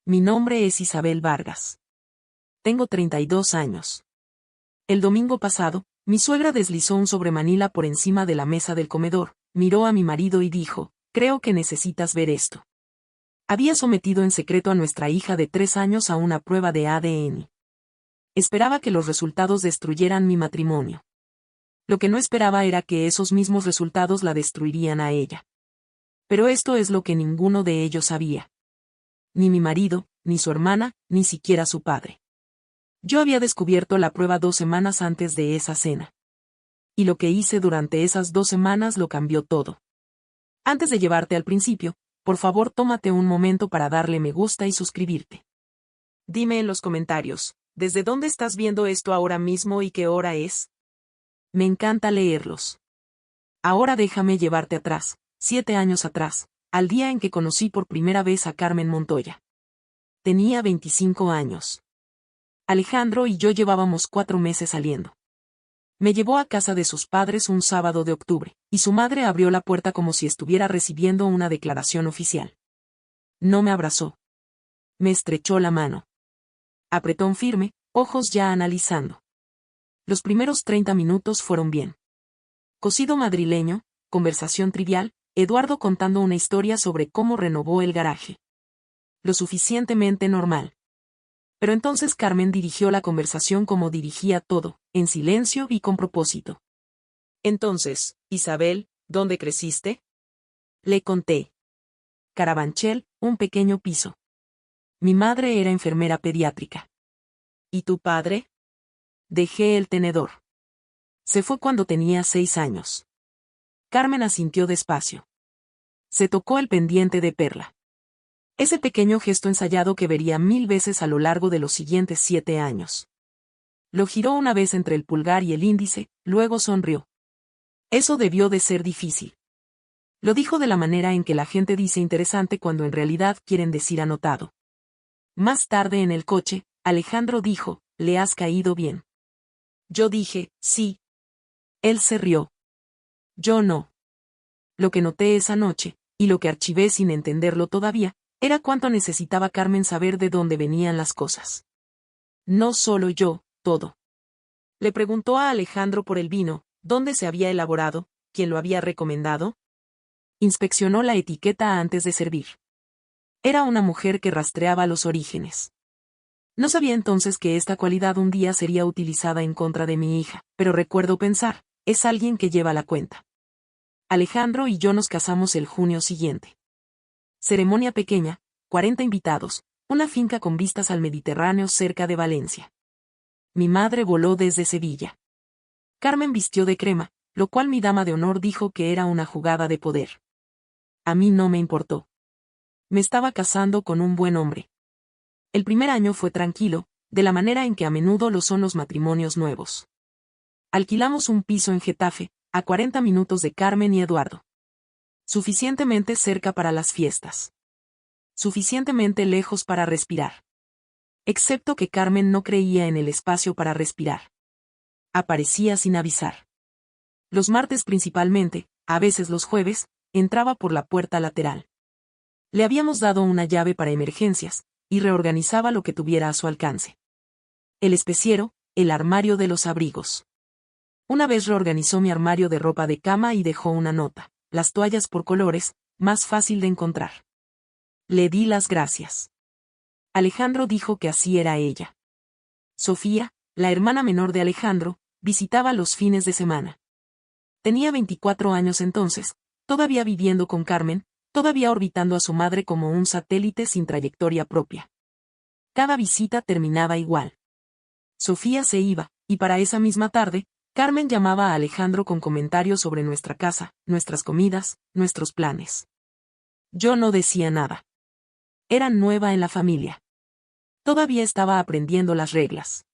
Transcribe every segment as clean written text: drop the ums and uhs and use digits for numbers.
Mi nombre es Isabel Vargas. Tengo 32 años. El domingo pasado, mi suegra deslizó un sobremanila por encima de la mesa del comedor, miró a mi marido y dijo, creo que necesitas ver esto. Había sometido en secreto a nuestra hija de 3 años a una prueba de ADN. Esperaba que los resultados destruyeran mi matrimonio. Lo que no esperaba era que esos mismos resultados la destruirían a ella. Pero esto es lo que ninguno de ellos sabía. Ni mi marido, ni su hermana, ni siquiera su padre. Yo había descubierto la prueba 2 semanas antes de esa cena. Y lo que hice durante esas 2 semanas lo cambió todo. Antes de llevarte al principio, por favor tómate un momento para darle me gusta y suscribirte. Dime en los comentarios, ¿desde dónde estás viendo esto ahora mismo y qué hora es? Me encanta leerlos. Ahora déjame llevarte atrás, 7 años atrás, al día en que conocí por primera vez a Carmen Montoya. Tenía 25 años. Alejandro y yo llevábamos 4 meses saliendo. Me llevó a casa de sus padres un sábado de octubre, y su madre abrió la puerta como si estuviera recibiendo una declaración oficial. No me abrazó. Me estrechó la mano. Apretón firme, ojos ya analizando. Los primeros 30 minutos fueron bien. Cocido madrileño, conversación trivial, Eduardo contando una historia sobre cómo renovó el garaje. Lo suficientemente normal. Pero entonces Carmen dirigió la conversación como dirigía todo, en silencio y con propósito. Entonces, Isabel, ¿dónde creciste? Le conté. Carabanchel, un pequeño piso. Mi madre era enfermera pediátrica. ¿Y tu padre? Dejé el tenedor. Se fue cuando tenía 6 años. Carmen asintió despacio. Se tocó el pendiente de perla. Ese pequeño gesto ensayado que vería 1000 veces a lo largo de los siguientes 7 años. Lo giró una vez entre el pulgar y el índice, luego sonrió. Eso debió de ser difícil. Lo dijo de la manera en que la gente dice interesante cuando en realidad quieren decir anotado. Más tarde en el coche, Alejandro dijo, ¿le has caído bien? Yo dije, sí. Él se rió. Yo no. Lo que noté esa noche, y lo que archivé sin entenderlo todavía, era cuánto necesitaba Carmen saber de dónde venían las cosas. No solo yo, todo. Le preguntó a Alejandro por el vino, dónde se había elaborado, quién lo había recomendado. Inspeccionó la etiqueta antes de servir. Era una mujer que rastreaba los orígenes. No sabía entonces que esta cualidad un día sería utilizada en contra de mi hija, pero recuerdo pensar, es alguien que lleva la cuenta. Alejandro y yo nos casamos el junio siguiente. Ceremonia pequeña, 40 invitados, una finca con vistas al Mediterráneo cerca de Valencia. Mi madre voló desde Sevilla. Carmen vistió de crema, lo cual mi dama de honor dijo que era una jugada de poder. A mí no me importó. Me estaba casando con un buen hombre. El primer año fue tranquilo, de la manera en que a menudo lo son los matrimonios nuevos. Alquilamos un piso en Getafe, a 40 minutos de Carmen y Eduardo. Suficientemente cerca para las fiestas. Suficientemente lejos para respirar. Excepto que Carmen no creía en el espacio para respirar. Aparecía sin avisar. Los martes principalmente, a veces los jueves, entraba por la puerta lateral. Le habíamos dado una llave para emergencias, y reorganizaba lo que tuviera a su alcance. El especiero, el armario de los abrigos. Una vez reorganizó mi armario de ropa de cama y dejó una nota, las toallas por colores, más fácil de encontrar. Le di las gracias. Alejandro dijo que así era ella. Sofía, la hermana menor de Alejandro, visitaba los fines de semana. Tenía 24 años entonces, todavía viviendo con Carmen, todavía orbitando a su madre como un satélite sin trayectoria propia. Cada visita terminaba igual. Sofía se iba, y para esa misma tarde, Carmen llamaba a Alejandro con comentarios sobre nuestra casa, nuestras comidas, nuestros planes. Yo no decía nada. Era nueva en la familia. Todavía estaba aprendiendo las reglas.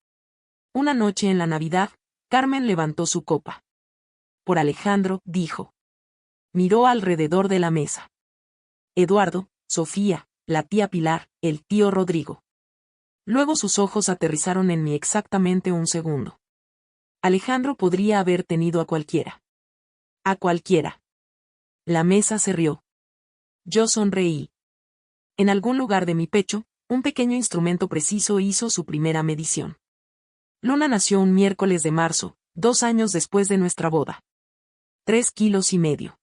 Una noche en la Navidad, Carmen levantó su copa. Por Alejandro, dijo. Miró alrededor de la mesa. Eduardo, Sofía, la tía Pilar, el tío Rodrigo. Luego sus ojos aterrizaron en mí exactamente un segundo. Alejandro podría haber tenido a cualquiera. A cualquiera. La mesa se rió. Yo sonreí. En algún lugar de mi pecho, Un pequeño instrumento preciso hizo su primera medición. Luna nació un miércoles de marzo, 2 años después de nuestra boda. 3,5 kilos.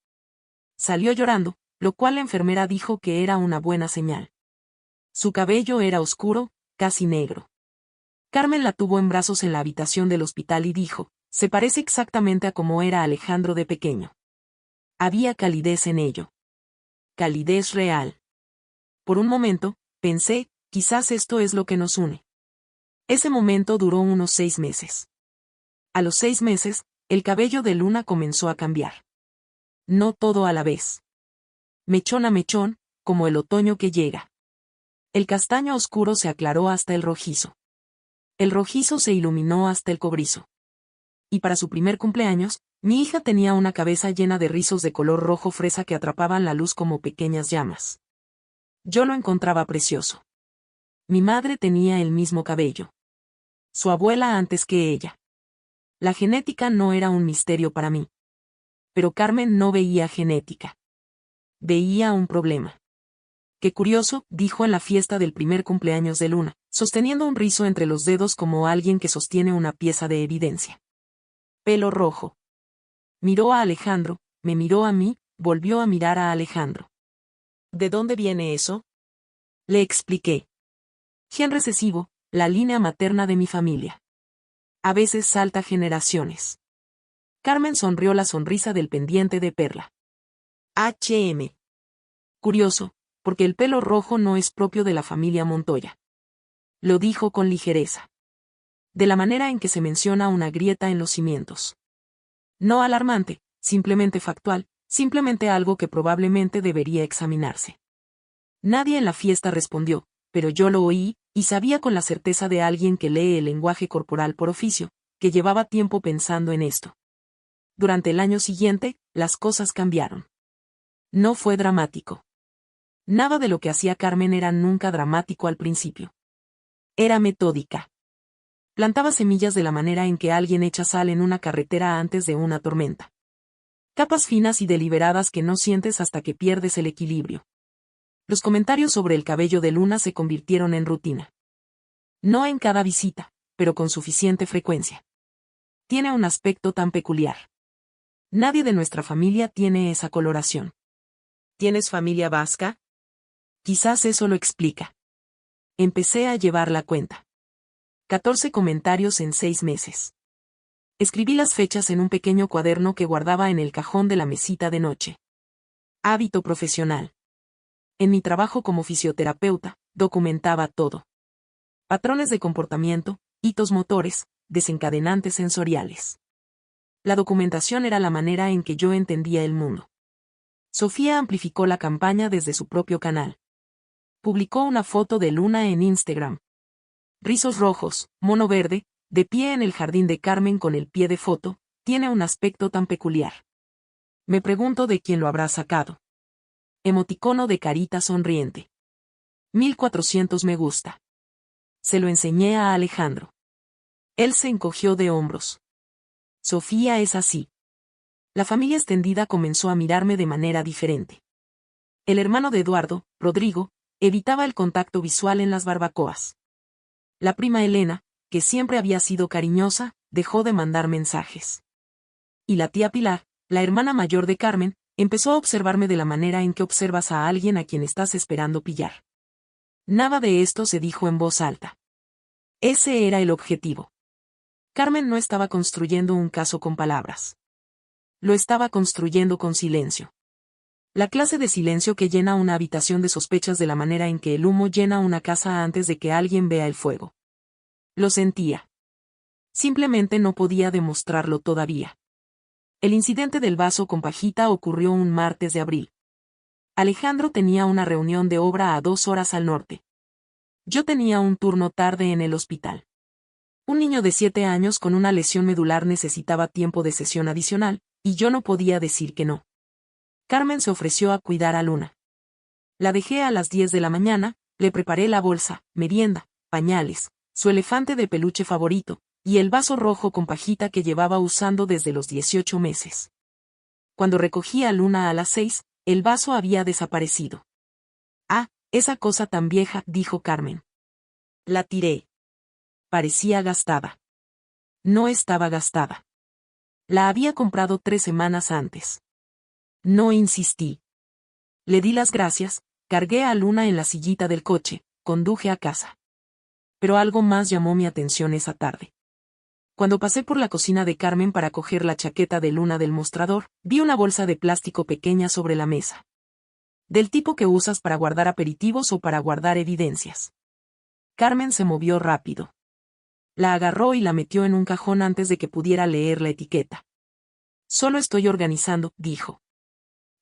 Salió llorando, lo cual la enfermera dijo que era una buena señal. Su cabello era oscuro, casi negro. Carmen la tuvo en brazos en la habitación del hospital y dijo, se parece exactamente a como era Alejandro de pequeño. Había calidez en ello. Calidez real. Por un momento, pensé, quizás esto es lo que nos une. Ese momento duró unos 6 meses. A los 6 meses, el cabello de Luna comenzó a cambiar. No todo a la vez. Mechón a mechón, como el otoño que llega. El castaño oscuro se aclaró hasta el rojizo. El rojizo se iluminó hasta el cobrizo. Y para su primer cumpleaños, mi hija tenía una cabeza llena de rizos de color rojo fresa que atrapaban la luz como pequeñas llamas. Yo lo encontraba precioso. Mi madre tenía el mismo cabello. Su abuela antes que ella. La genética no era un misterio para mí. Pero Carmen no veía genética. Veía un problema. Qué curioso, dijo en la fiesta del primer cumpleaños de Luna, sosteniendo un rizo entre los dedos como alguien que sostiene una pieza de evidencia. Pelo rojo. Miró a Alejandro, me miró a mí, volvió a mirar a Alejandro. ¿De dónde viene eso? Le expliqué. Gen recesivo, la línea materna de mi familia. A veces salta generaciones. Carmen sonrió la sonrisa del pendiente de perla. HM. Curioso, porque el pelo rojo no es propio de la familia Montoya. Lo dijo con ligereza. De la manera en que se menciona una grieta en los cimientos. No alarmante, simplemente factual, simplemente algo que probablemente debería examinarse. Nadie en la fiesta respondió, pero yo lo oí, y sabía con la certeza de alguien que lee el lenguaje corporal por oficio, que llevaba tiempo pensando en esto. Durante el año siguiente, las cosas cambiaron. No fue dramático. Nada de lo que hacía Carmen era nunca dramático al principio. Era metódica. Plantaba semillas de la manera en que alguien echa sal en una carretera antes de una tormenta. Capas finas y deliberadas que no sientes hasta que pierdes el equilibrio. Los comentarios sobre el cabello de Luna se convirtieron en rutina. No en cada visita, pero con suficiente frecuencia. Tiene un aspecto tan peculiar. Nadie de nuestra familia tiene esa coloración. ¿Tienes familia vasca? Quizás eso lo explica. Empecé a llevar la cuenta. 14 comentarios en 6 meses. Escribí las fechas en un pequeño cuaderno que guardaba en el cajón de la mesita de noche. Hábito profesional. En mi trabajo como fisioterapeuta, documentaba todo. Patrones de comportamiento, hitos motores, desencadenantes sensoriales. La documentación era la manera en que yo entendía el mundo. Sofía amplificó la campaña desde su propio canal. Publicó una foto de Luna en Instagram. Rizos rojos, mono verde, de pie en el jardín de Carmen con el pie de foto, tiene un aspecto tan peculiar. Me pregunto de quién lo habrá sacado. Emoticono de carita sonriente. 1400 me gusta. Se lo enseñé a Alejandro. Él se encogió de hombros. Sofía es así. La familia extendida comenzó a mirarme de manera diferente. El hermano de Eduardo, Rodrigo, evitaba el contacto visual en las barbacoas. La prima Elena, que siempre había sido cariñosa, dejó de mandar mensajes. Y la tía Pilar, la hermana mayor de Carmen, empezó a observarme de la manera en que observas a alguien a quien estás esperando pillar. Nada de esto se dijo en voz alta. Ese era el objetivo. Carmen no estaba construyendo un caso con palabras. Lo estaba construyendo con silencio. La clase de silencio que llena una habitación de sospechas de la manera en que el humo llena una casa antes de que alguien vea el fuego. Lo sentía. Simplemente no podía demostrarlo todavía. El incidente del vaso con pajita ocurrió un martes de abril. Alejandro tenía una reunión de obra a 2 horas al norte. Yo tenía un turno tarde en el hospital. Un niño de 7 años con una lesión medular necesitaba tiempo de sesión adicional, y yo no podía decir que no. Carmen se ofreció a cuidar a Luna. La dejé a las 10 de la mañana, le preparé la bolsa, merienda, pañales, su elefante de peluche favorito, y el vaso rojo con pajita que llevaba usando desde los 18 meses. Cuando recogí a Luna a las 6, el vaso había desaparecido. Ah, Esa cosa tan vieja, dijo Carmen. La tiré. Parecía gastada. No estaba gastada. La había comprado 3 semanas antes. No insistí. Le di las gracias, cargué a Luna en la sillita del coche, conduje a casa. Pero algo más llamó mi atención esa tarde. Cuando pasé por la cocina de Carmen para coger la chaqueta de Luna del mostrador, vi una bolsa de plástico pequeña sobre la mesa. Del tipo que usas para guardar aperitivos o para guardar evidencias. Carmen se movió rápido. La agarró y la metió en un cajón antes de que pudiera leer la etiqueta. Solo estoy organizando, dijo.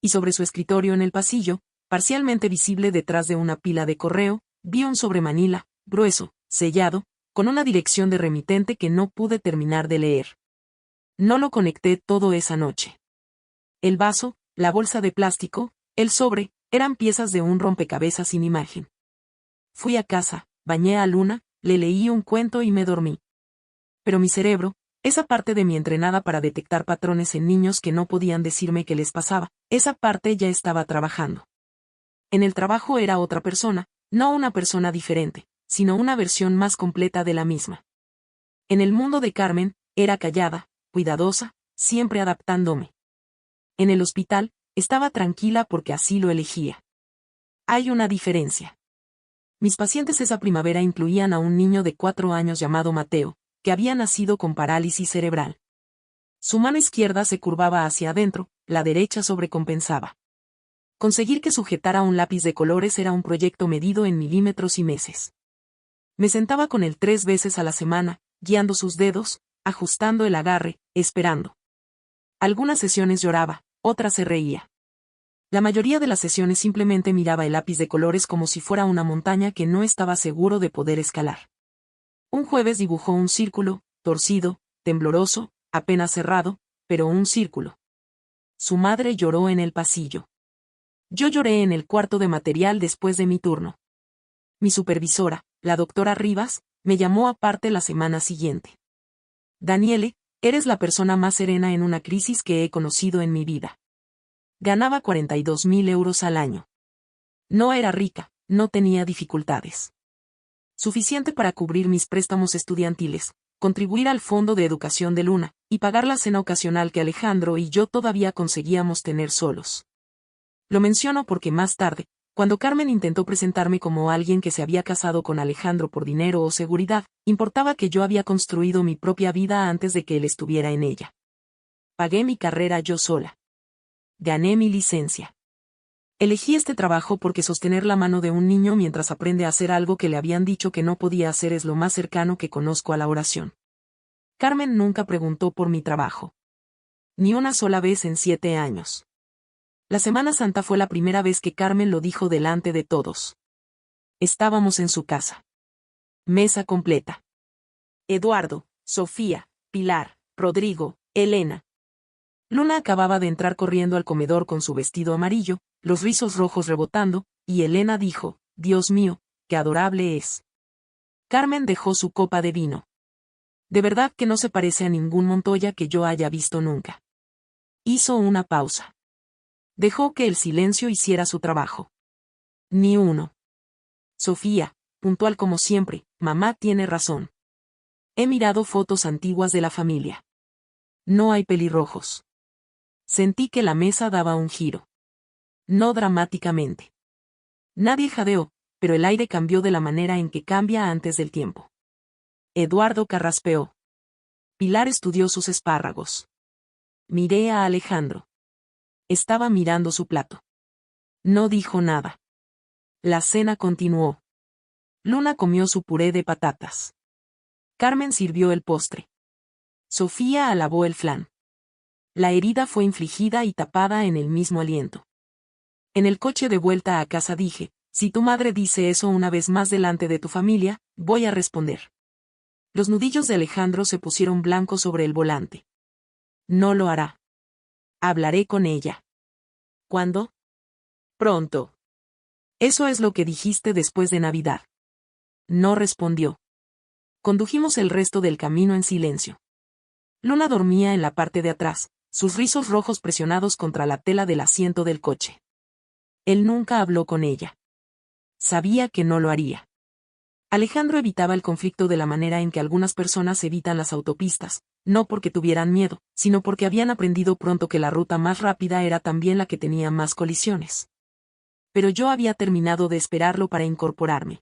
Y sobre su escritorio en el pasillo, parcialmente visible detrás de una pila de correo, vi un sobre manila, grueso, sellado, con una dirección de remitente que no pude terminar de leer. No lo conecté todo esa noche. El vaso, la bolsa de plástico, el sobre, eran piezas de un rompecabezas sin imagen. Fui a casa, bañé a Luna, le leí un cuento y me dormí. Pero mi cerebro, esa parte de mi entrenada para detectar patrones en niños que no podían decirme qué les pasaba, esa parte ya estaba trabajando. En el trabajo era otra persona, no una persona diferente, sino una versión más completa de la misma. En el mundo de Carmen, era callada, cuidadosa, siempre adaptándome. En el hospital, estaba tranquila porque así lo elegía. Hay una diferencia. Mis pacientes esa primavera incluían a un niño de 4 años llamado Mateo, que había nacido con parálisis cerebral. Su mano izquierda se curvaba hacia adentro, la derecha sobrecompensaba. Conseguir que sujetara un lápiz de colores era un proyecto medido en milímetros y meses. Me sentaba con él 3 veces a la semana, guiando sus dedos, ajustando el agarre, esperando. Algunas sesiones lloraba, otras se reía. La mayoría de las sesiones simplemente miraba el lápiz de colores como si fuera una montaña que no estaba seguro de poder escalar. Un jueves dibujó un círculo, torcido, tembloroso, apenas cerrado, pero un círculo. Su madre lloró en el pasillo. Yo lloré en el cuarto de material después de mi turno. Mi supervisora, la doctora Rivas, me llamó aparte la semana siguiente. Daniele, eres la persona más serena en una crisis que he conocido en mi vida. Ganaba 42.000 euros al año. No era rica, no tenía dificultades. Suficiente para cubrir mis préstamos estudiantiles, contribuir al fondo de educación de Luna, y pagar la cena ocasional que Alejandro y yo todavía conseguíamos tener solos. Lo menciono porque más tarde, cuando Carmen intentó presentarme como alguien que se había casado con Alejandro por dinero o seguridad, importaba que yo había construido mi propia vida antes de que él estuviera en ella. Pagué mi carrera yo sola. Gané mi licencia. Elegí este trabajo porque sostener la mano de un niño mientras aprende a hacer algo que le habían dicho que no podía hacer es lo más cercano que conozco a la oración. Carmen nunca preguntó por mi trabajo. Ni una sola vez en 7 años. La Semana Santa fue la primera vez que Carmen lo dijo delante de todos. Estábamos en su casa. Mesa completa. Eduardo, Sofía, Pilar, Rodrigo, Elena. Luna acababa de entrar corriendo al comedor con su vestido amarillo, los rizos rojos rebotando, y Elena dijo, Dios mío, qué adorable es. Carmen dejó su copa de vino. De verdad que no se parece a ningún Montoya que yo haya visto nunca. Hizo una pausa. Dejó que el silencio hiciera su trabajo. Ni uno. Sofía, puntual como siempre, mamá tiene razón. He mirado fotos antiguas de la familia. No hay pelirrojos. Sentí que la mesa daba un giro. No dramáticamente. Nadie jadeó, pero el aire cambió de la manera en que cambia antes del tiempo. Eduardo carraspeó. Pilar estudió sus espárragos. Miré a Alejandro. Estaba mirando su plato. No dijo nada. La cena continuó. Luna comió su puré de patatas. Carmen sirvió el postre. Sofía alabó el flan. La herida fue infligida y tapada en el mismo aliento. En el coche de vuelta a casa dije, si tu madre dice eso una vez más delante de tu familia, voy a responder. Los nudillos de Alejandro se pusieron blancos sobre el volante. No lo hará. Hablaré con ella. ¿Cuándo? Pronto. Eso es lo que dijiste después de Navidad. No respondió. Condujimos el resto del camino en silencio. Luna dormía en la parte de atrás, sus rizos rojos presionados contra la tela del asiento del coche. Él nunca habló con ella. Sabía que no lo haría. Alejandro evitaba el conflicto de la manera en que algunas personas evitan las autopistas, no porque tuvieran miedo, sino porque habían aprendido pronto que la ruta más rápida era también la que tenía más colisiones. Pero yo había terminado de esperarlo para incorporarme.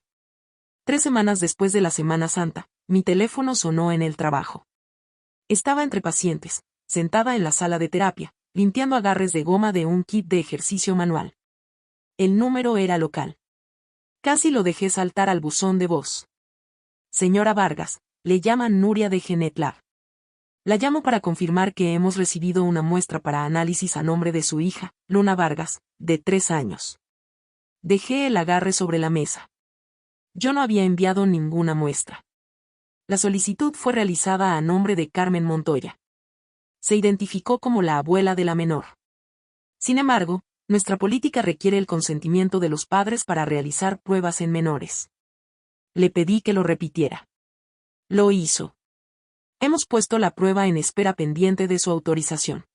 3 semanas después de la Semana Santa, mi teléfono sonó en el trabajo. Estaba entre pacientes, sentada en la sala de terapia, limpiando agarres de goma de un kit de ejercicio manual. El número era local. Casi lo dejé saltar al buzón de voz. Señora Vargas, le llaman Nuria de Genet Lab. La llamo para confirmar que hemos recibido una muestra para análisis a nombre de su hija, Luna Vargas, de 3 años. Dejé el agarre sobre la mesa. Yo no había enviado ninguna muestra. La solicitud fue realizada a nombre de Carmen Montoya. Se identificó como la abuela de la menor. Sin embargo, nuestra política requiere el consentimiento de los padres para realizar pruebas en menores. Le pedí que lo repitiera. Lo hizo. Hemos puesto la prueba en espera pendiente de su autorización.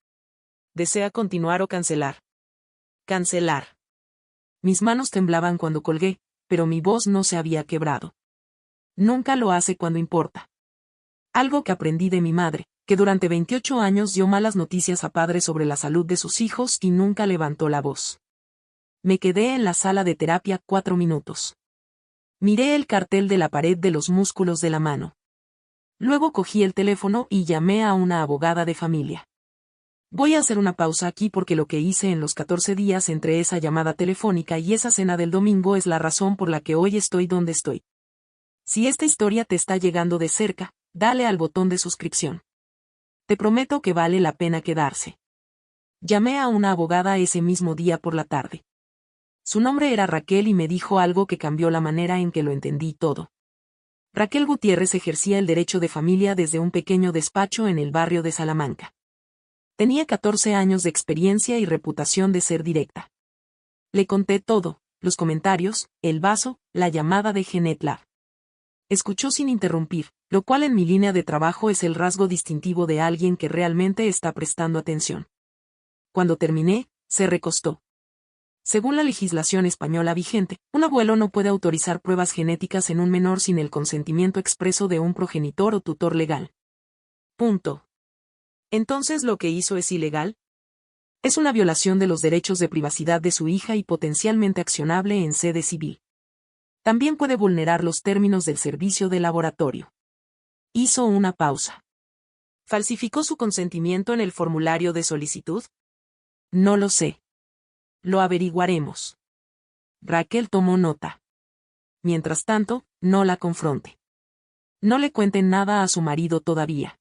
¿Desea continuar o cancelar? Cancelar. Mis manos temblaban cuando colgué, pero mi voz no se había quebrado. Nunca lo hace cuando importa. Algo que aprendí de mi madre, que durante 28 años dio malas noticias a padres sobre la salud de sus hijos y nunca levantó la voz. Me quedé en la sala de terapia 4 minutos. Miré el cartel de la pared de los músculos de la mano. Luego cogí el teléfono y llamé a una abogada de familia. Voy a hacer una pausa aquí porque lo que hice en los 14 días entre esa llamada telefónica y esa cena del domingo es la razón por la que hoy estoy donde estoy. Si esta historia te está llegando de cerca, dale al botón de suscripción. Te prometo que vale la pena quedarse. Llamé a una abogada ese mismo día por la tarde. Su nombre era Raquel y me dijo algo que cambió la manera en que lo entendí todo. Raquel Gutiérrez ejercía el derecho de familia desde un pequeño despacho en el barrio de Salamanca. Tenía 14 años de experiencia y reputación de ser directa. Le conté todo, los comentarios, el vaso, la llamada de Genet Lab. Escuchó sin interrumpir, lo cual en mi línea de trabajo es el rasgo distintivo de alguien que realmente está prestando atención. Cuando terminé, se recostó. Según la legislación española vigente, un abuelo no puede autorizar pruebas genéticas en un menor sin el consentimiento expreso de un progenitor o tutor legal. Punto. ¿Entonces lo que hizo es ilegal? Es una violación de los derechos de privacidad de su hija y potencialmente accionable en sede civil. También puede vulnerar los términos del servicio de laboratorio. Hizo una pausa. ¿Falsificó su consentimiento en el formulario de solicitud? No lo sé. Lo averiguaremos. Raquel tomó nota. Mientras tanto, no la confronte. No le cuenten nada a su marido todavía.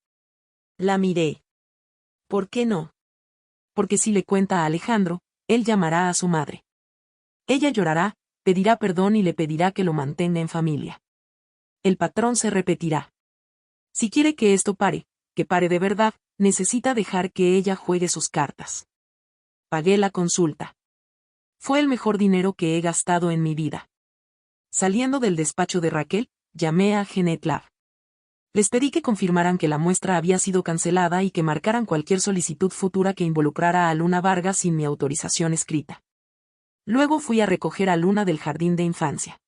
La miré. ¿Por qué no? Porque si le cuenta a Alejandro, él llamará a su madre. Ella llorará, pedirá perdón y le pedirá que lo mantenga en familia. El patrón se repetirá. Si quiere que esto pare, que pare de verdad, necesita dejar que ella juegue sus cartas. Pagué la consulta. Fue el mejor dinero que he gastado en mi vida. Saliendo del despacho de Raquel, llamé a Genet Lab. Les pedí que confirmaran que la muestra había sido cancelada y que marcaran cualquier solicitud futura que involucrara a Luna Vargas sin mi autorización escrita. Luego fui a recoger a Luna del jardín de infancia.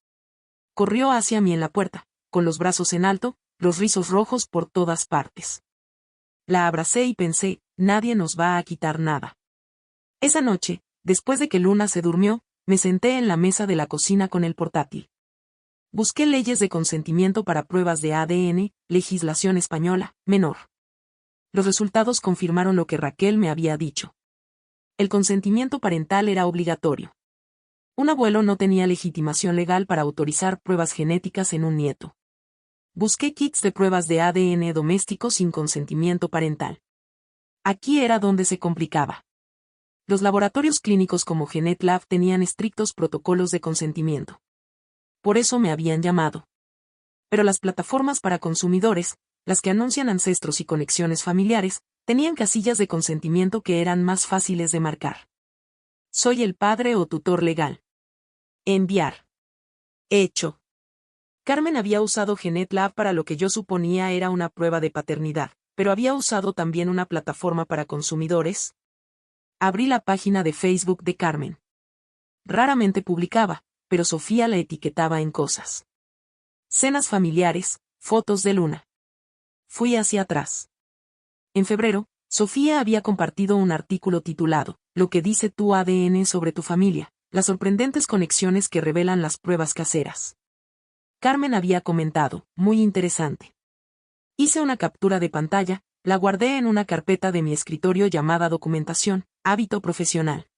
Corrió hacia mí en la puerta, con los brazos en alto, los rizos rojos por todas partes. La abracé y pensé, nadie nos va a quitar nada. Esa noche, después de que Luna se durmió, me senté en la mesa de la cocina con el portátil. Busqué leyes de consentimiento para pruebas de ADN, legislación española, menor. Los resultados confirmaron lo que Raquel me había dicho. El consentimiento parental era obligatorio. Un abuelo no tenía legitimación legal para autorizar pruebas genéticas en un nieto. Busqué kits de pruebas de ADN doméstico sin consentimiento parental. Aquí era donde se complicaba. Los laboratorios clínicos como Genet Lab tenían estrictos protocolos de consentimiento. Por eso me habían llamado. Pero las plataformas para consumidores, las que anuncian ancestros y conexiones familiares, tenían casillas de consentimiento que eran más fáciles de marcar. Soy el padre o tutor legal. Enviar. Hecho. Carmen había usado Genet Lab para lo que yo suponía era una prueba de paternidad, pero había usado también una plataforma para consumidores. Abrí la página de Facebook de Carmen. Raramente publicaba, pero Sofía la etiquetaba en cosas. Cenas familiares, fotos de Luna. Fui hacia atrás. En febrero, Sofía había compartido un artículo titulado, Lo que dice tu ADN sobre tu familia, las sorprendentes conexiones que revelan las pruebas caseras. Carmen había comentado, muy interesante. Hice una captura de pantalla, la guardé en una carpeta de mi escritorio llamada Documentación, Hábito Profesional.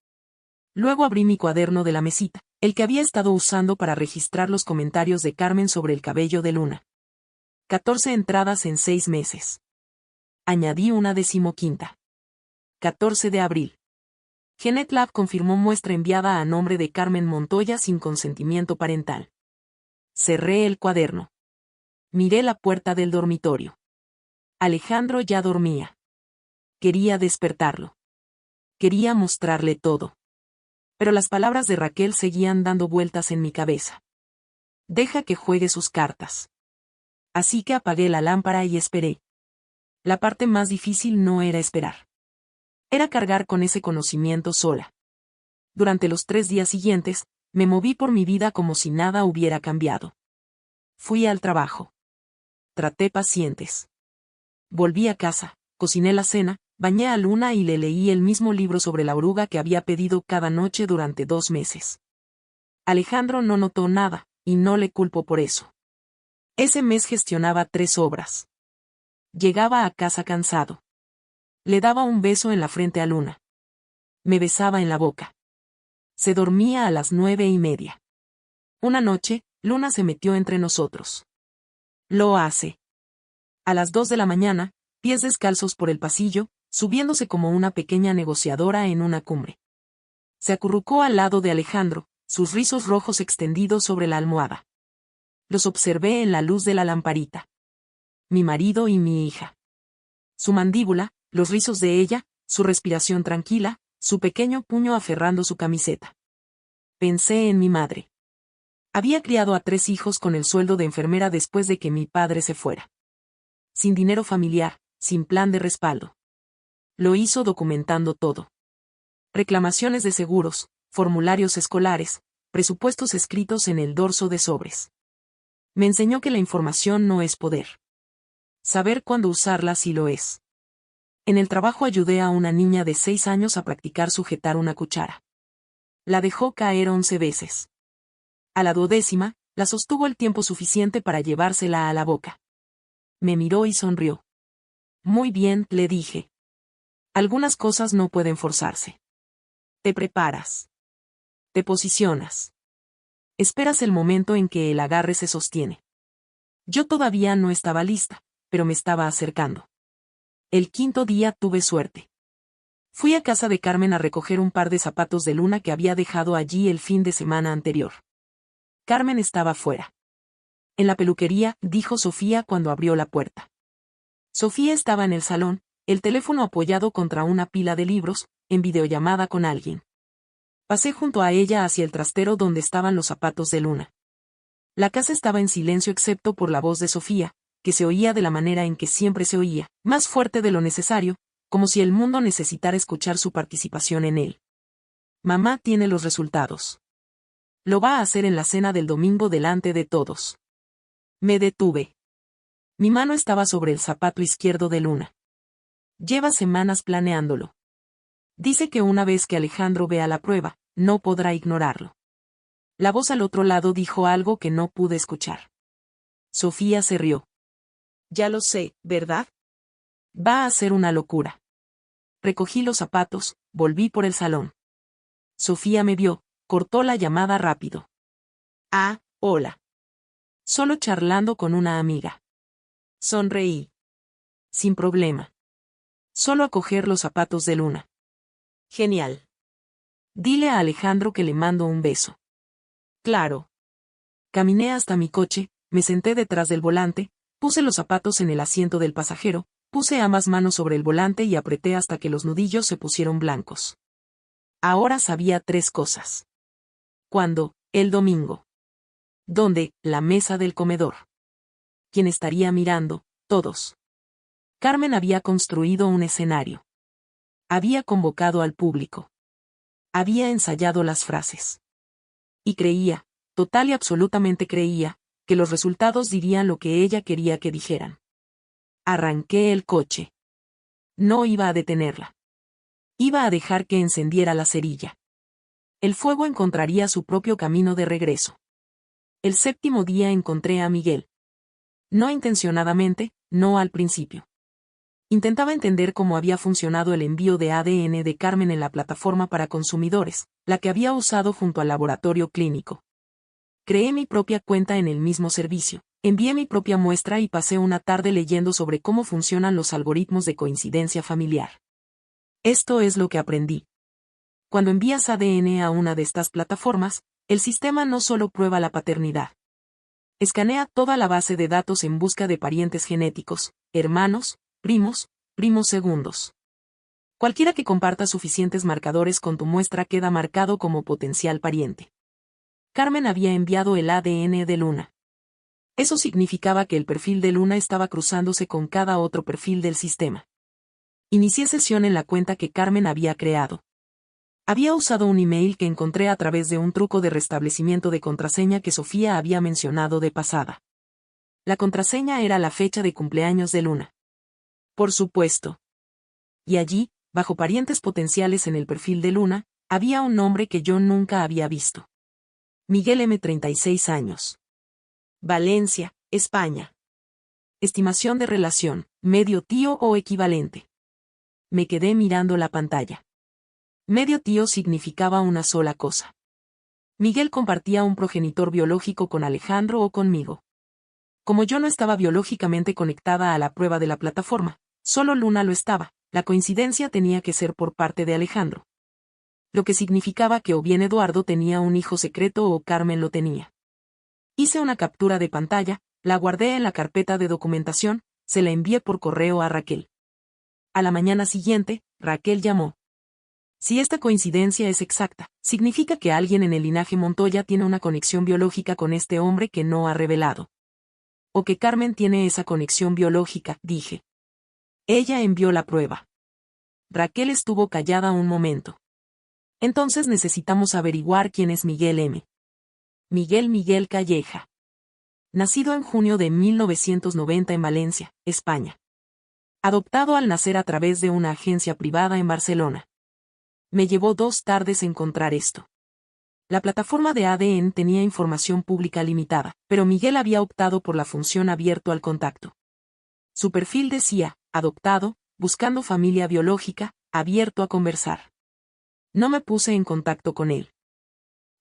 Luego abrí mi cuaderno de la mesita, el que había estado usando para registrar los comentarios de Carmen sobre el cabello de Luna. 14 entradas en 6 meses. Añadí una 15ª. 14 de abril. GenetLab confirmó muestra enviada a nombre de Carmen Montoya sin consentimiento parental. Cerré el cuaderno. Miré la puerta del dormitorio. Alejandro ya dormía. Quería despertarlo. Quería mostrarle todo. Pero las palabras de Raquel seguían dando vueltas en mi cabeza. Deja que juegue sus cartas. Así que apagué la lámpara y esperé. La parte más difícil no era esperar. Era cargar con ese conocimiento sola. Durante los 3 días siguientes, me moví por mi vida como si nada hubiera cambiado. Fui al trabajo. Traté pacientes. Volví a casa, cociné la cena, bañé a Luna y le leí el mismo libro sobre la oruga que había pedido cada noche durante 2 meses. Alejandro no notó nada, y no le culpo por eso. Ese mes gestionaba 3 obras. Llegaba a casa cansado. Le daba un beso en la frente a Luna. Me besaba en la boca. Se dormía a las 9:30. Una noche, Luna se metió entre nosotros. Lo hace. A las 2 de la mañana, pies descalzos por el pasillo, subiéndose como una pequeña negociadora en una cumbre. Se acurrucó al lado de Alejandro, sus rizos rojos extendidos sobre la almohada. Los observé en la luz de la lamparita. Mi marido y mi hija. Su mandíbula, los rizos de ella, su respiración tranquila, su pequeño puño aferrando su camiseta. Pensé en mi madre. Había criado a 3 hijos con el sueldo de enfermera después de que mi padre se fuera. Sin dinero familiar, sin plan de respaldo. Lo hizo documentando todo. Reclamaciones de seguros, formularios escolares, presupuestos escritos en el dorso de sobres. Me enseñó que la información no es poder. Saber cuándo usarla sí lo es. En el trabajo ayudé a una niña de 6 años a practicar sujetar una cuchara. La dejó caer 11 veces. A la 12ª, la sostuvo el tiempo suficiente para llevársela a la boca. Me miró y sonrió. Muy bien, le dije. Algunas cosas no pueden forzarse. Te preparas. Te posicionas. Esperas el momento en que el agarre se sostiene. Yo todavía no estaba lista, pero me estaba acercando. El 5.º día tuve suerte. Fui a casa de Carmen a recoger un par de zapatos de Luna que había dejado allí el fin de semana anterior. Carmen estaba fuera. En la peluquería, dijo Sofía cuando abrió la puerta. Sofía estaba en el salón, el teléfono apoyado contra una pila de libros, en videollamada con alguien. Pasé junto a ella hacia el trastero donde estaban los zapatos de Luna. La casa estaba en silencio excepto por la voz de Sofía, que se oía de la manera en que siempre se oía, más fuerte de lo necesario, como si el mundo necesitara escuchar su participación en él. Mamá tiene los resultados. Lo va a hacer en la cena del domingo delante de todos. Me detuve. Mi mano estaba sobre el zapato izquierdo de Luna. Lleva semanas planeándolo. Dice que una vez que Alejandro vea la prueba, no podrá ignorarlo. La voz al otro lado dijo algo que no pude escuchar. Sofía se rió. Ya lo sé, ¿verdad? Va a ser una locura. Recogí los zapatos, volví por el salón. Sofía me vio, cortó la llamada rápido. Ah, hola. Solo charlando con una amiga. Sonreí. Sin problema. Solo a coger los zapatos de Luna. Genial. Dile a Alejandro que le mando un beso. Claro. Caminé hasta mi coche, me senté detrás del volante, puse los zapatos en el asiento del pasajero, puse ambas manos sobre el volante y apreté hasta que los nudillos se pusieron blancos. Ahora sabía 3 cosas. ¿Cuándo? El domingo. ¿Dónde? La mesa del comedor. ¿Quién estaría mirando? Todos. Carmen había construido un escenario. Había convocado al público. Había ensayado las frases. Y creía, total y absolutamente creía, que los resultados dirían lo que ella quería que dijeran. Arranqué el coche. No iba a detenerla. Iba a dejar que encendiera la cerilla. El fuego encontraría su propio camino de regreso. El séptimo día encontré a Miguel. No intencionadamente, no al principio. Intentaba entender cómo había funcionado el envío de ADN de Carmen en la plataforma para consumidores, la que había usado junto al laboratorio clínico. Creé mi propia cuenta en el mismo servicio, envié mi propia muestra y pasé una tarde leyendo sobre cómo funcionan los algoritmos de coincidencia familiar. Esto es lo que aprendí. Cuando envías ADN a una de estas plataformas, el sistema no solo prueba la paternidad. Escanea toda la base de datos en busca de parientes genéticos, hermanos, primos, primos segundos. Cualquiera que comparta suficientes marcadores con tu muestra queda marcado como potencial pariente. Carmen había enviado el ADN de Luna. Eso significaba que el perfil de Luna estaba cruzándose con cada otro perfil del sistema. Inicié sesión en la cuenta que Carmen había creado. Había usado un email que encontré a través de un truco de restablecimiento de contraseña que Sofía había mencionado de pasada. La contraseña era la fecha de cumpleaños de Luna. Por supuesto. Y allí, bajo parientes potenciales en el perfil de Luna, había un nombre que yo nunca había visto. Miguel M. 36 años. Valencia, España. Estimación de relación, medio tío o equivalente. Me quedé mirando la pantalla. Medio tío significaba una sola cosa. Miguel compartía un progenitor biológico con Alejandro o conmigo. Como yo no estaba biológicamente conectada a la prueba de la plataforma, solo Luna lo estaba, la coincidencia tenía que ser por parte de Alejandro. Lo que significaba que o bien Eduardo tenía un hijo secreto o Carmen lo tenía. Hice una captura de pantalla, la guardé en la carpeta de documentación, se la envié por correo a Raquel. A la mañana siguiente, Raquel llamó. Si esta coincidencia es exacta, significa que alguien en el linaje Montoya tiene una conexión biológica con este hombre que no ha revelado. O que Carmen tiene esa conexión biológica, dije. Ella envió la prueba. Raquel estuvo callada un momento. Entonces necesitamos averiguar quién es Miguel M. Miguel Calleja. Nacido en junio de 1990 en Valencia, España. Adoptado al nacer a través de una agencia privada en Barcelona. Me llevó 2 tardes encontrar esto. La plataforma de ADN tenía información pública limitada, pero Miguel había optado por la función abierto al contacto. Su perfil decía, adoptado, buscando familia biológica, abierto a conversar. No me puse en contacto con él.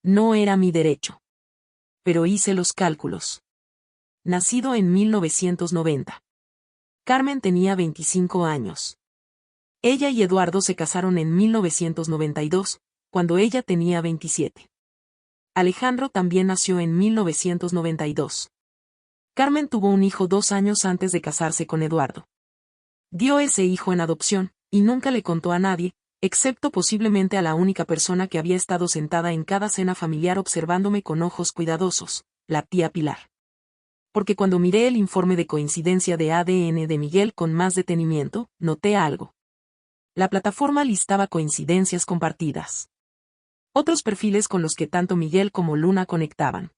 No era mi derecho. Pero hice los cálculos. Nacido en 1990. Carmen tenía 25 años. Ella y Eduardo se casaron en 1992, cuando ella tenía 27. Alejandro también nació en 1992. Carmen tuvo un hijo 2 años antes de casarse con Eduardo. Dio ese hijo en adopción, y nunca le contó a nadie, excepto posiblemente a la única persona que había estado sentada en cada cena familiar observándome con ojos cuidadosos, la tía Pilar. Porque cuando miré el informe de coincidencia de ADN de Miguel con más detenimiento, noté algo. La plataforma listaba coincidencias compartidas. Otros perfiles con los que tanto Miguel como Luna conectaban.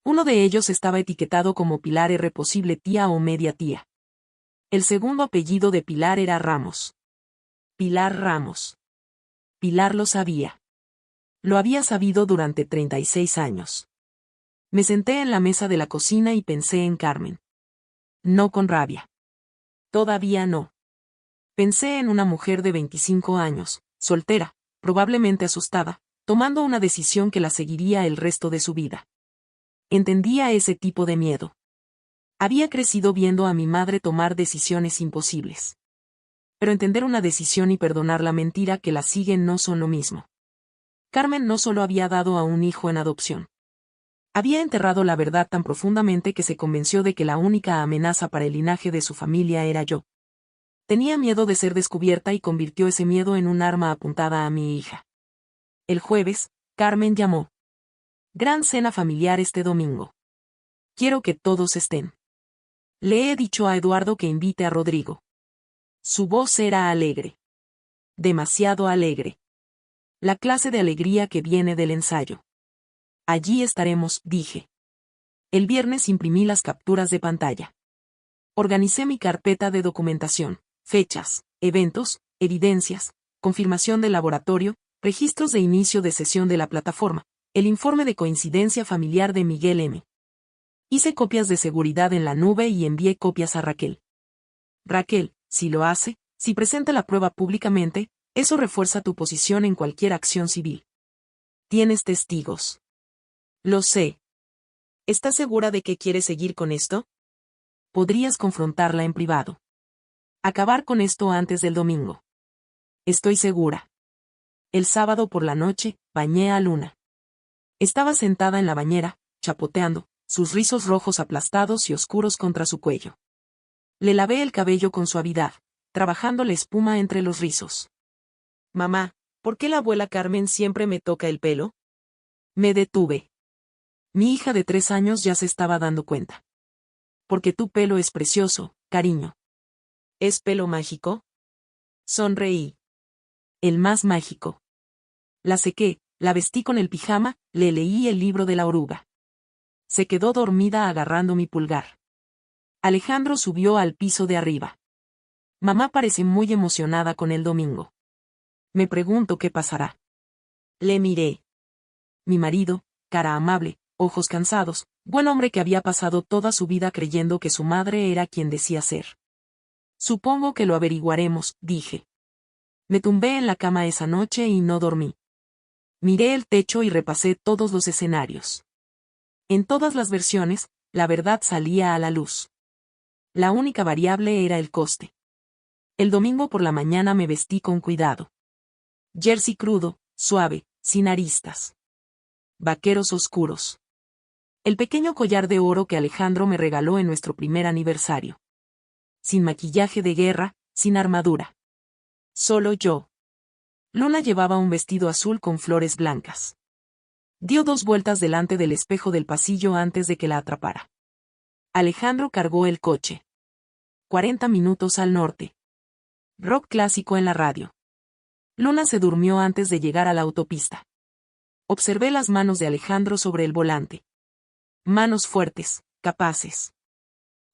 Uno de ellos estaba etiquetado como Pilar R, posible tía o media tía. El segundo apellido de Pilar era Ramos. Pilar Ramos. Pilar lo sabía. Lo había sabido durante 36 años. Me senté en la mesa de la cocina y pensé en Carmen. No con rabia. Todavía no. Pensé en una mujer de 25 años, soltera, probablemente asustada, tomando una decisión que la seguiría el resto de su vida. Entendía ese tipo de miedo. Había crecido viendo a mi madre tomar decisiones imposibles. Pero entender una decisión y perdonar la mentira que la siguen no son lo mismo. Carmen no solo había dado a un hijo en adopción. Había enterrado la verdad tan profundamente que se convenció de que la única amenaza para el linaje de su familia era yo. Tenía miedo de ser descubierta y convirtió ese miedo en un arma apuntada a mi hija. El jueves, Carmen llamó. Gran cena familiar este domingo. Quiero que todos estén. Le he dicho a Eduardo que invite a Rodrigo. Su voz era alegre. Demasiado alegre. La clase de alegría que viene del ensayo. Allí estaremos, dije. El viernes imprimí las capturas de pantalla. Organicé mi carpeta de documentación, fechas, eventos, evidencias, confirmación del laboratorio, registros de inicio de sesión de la plataforma, el informe de coincidencia familiar de Miguel M. Hice copias de seguridad en la nube y envié copias a Raquel. Raquel, si lo hace, si presenta la prueba públicamente, eso refuerza tu posición en cualquier acción civil. Tienes testigos. Lo sé. ¿Estás segura de que quieres seguir con esto? Podrías confrontarla en privado. Acabar con esto antes del domingo. Estoy segura. El sábado por la noche, bañé a Luna. Estaba sentada en la bañera, chapoteando, sus rizos rojos aplastados y oscuros contra su cuello. Le lavé el cabello con suavidad, trabajando la espuma entre los rizos. Mamá, ¿por qué la abuela Carmen siempre me toca el pelo? Me detuve. Mi hija de 3 años ya se estaba dando cuenta. Porque tu pelo es precioso, cariño. ¿Es pelo mágico? Sonreí. El más mágico. La sequé, la vestí con el pijama, le leí el libro de la oruga. Se quedó dormida agarrando mi pulgar. Alejandro subió al piso de arriba. Mamá parece muy emocionada con el domingo. Me pregunto qué pasará. Le miré. Mi marido, cara amable, ojos cansados, buen hombre que había pasado toda su vida creyendo que su madre era quien decía ser. Supongo que lo averiguaremos, dije. Me tumbé en la cama esa noche y no dormí. Miré el techo y repasé todos los escenarios. En todas las versiones, la verdad salía a la luz. La única variable era el coste. El domingo por la mañana me vestí con cuidado. Jersey crudo, suave, sin aristas. Vaqueros oscuros. El pequeño collar de oro que Alejandro me regaló en nuestro primer aniversario. Sin maquillaje de guerra, sin armadura. Solo yo. Luna llevaba un vestido azul con flores blancas. Dio 2 vueltas delante del espejo del pasillo antes de que la atrapara. Alejandro cargó el coche. 40 minutos al norte. Rock clásico en la radio. Luna se durmió antes de llegar a la autopista. Observé las manos de Alejandro sobre el volante. Manos fuertes, capaces.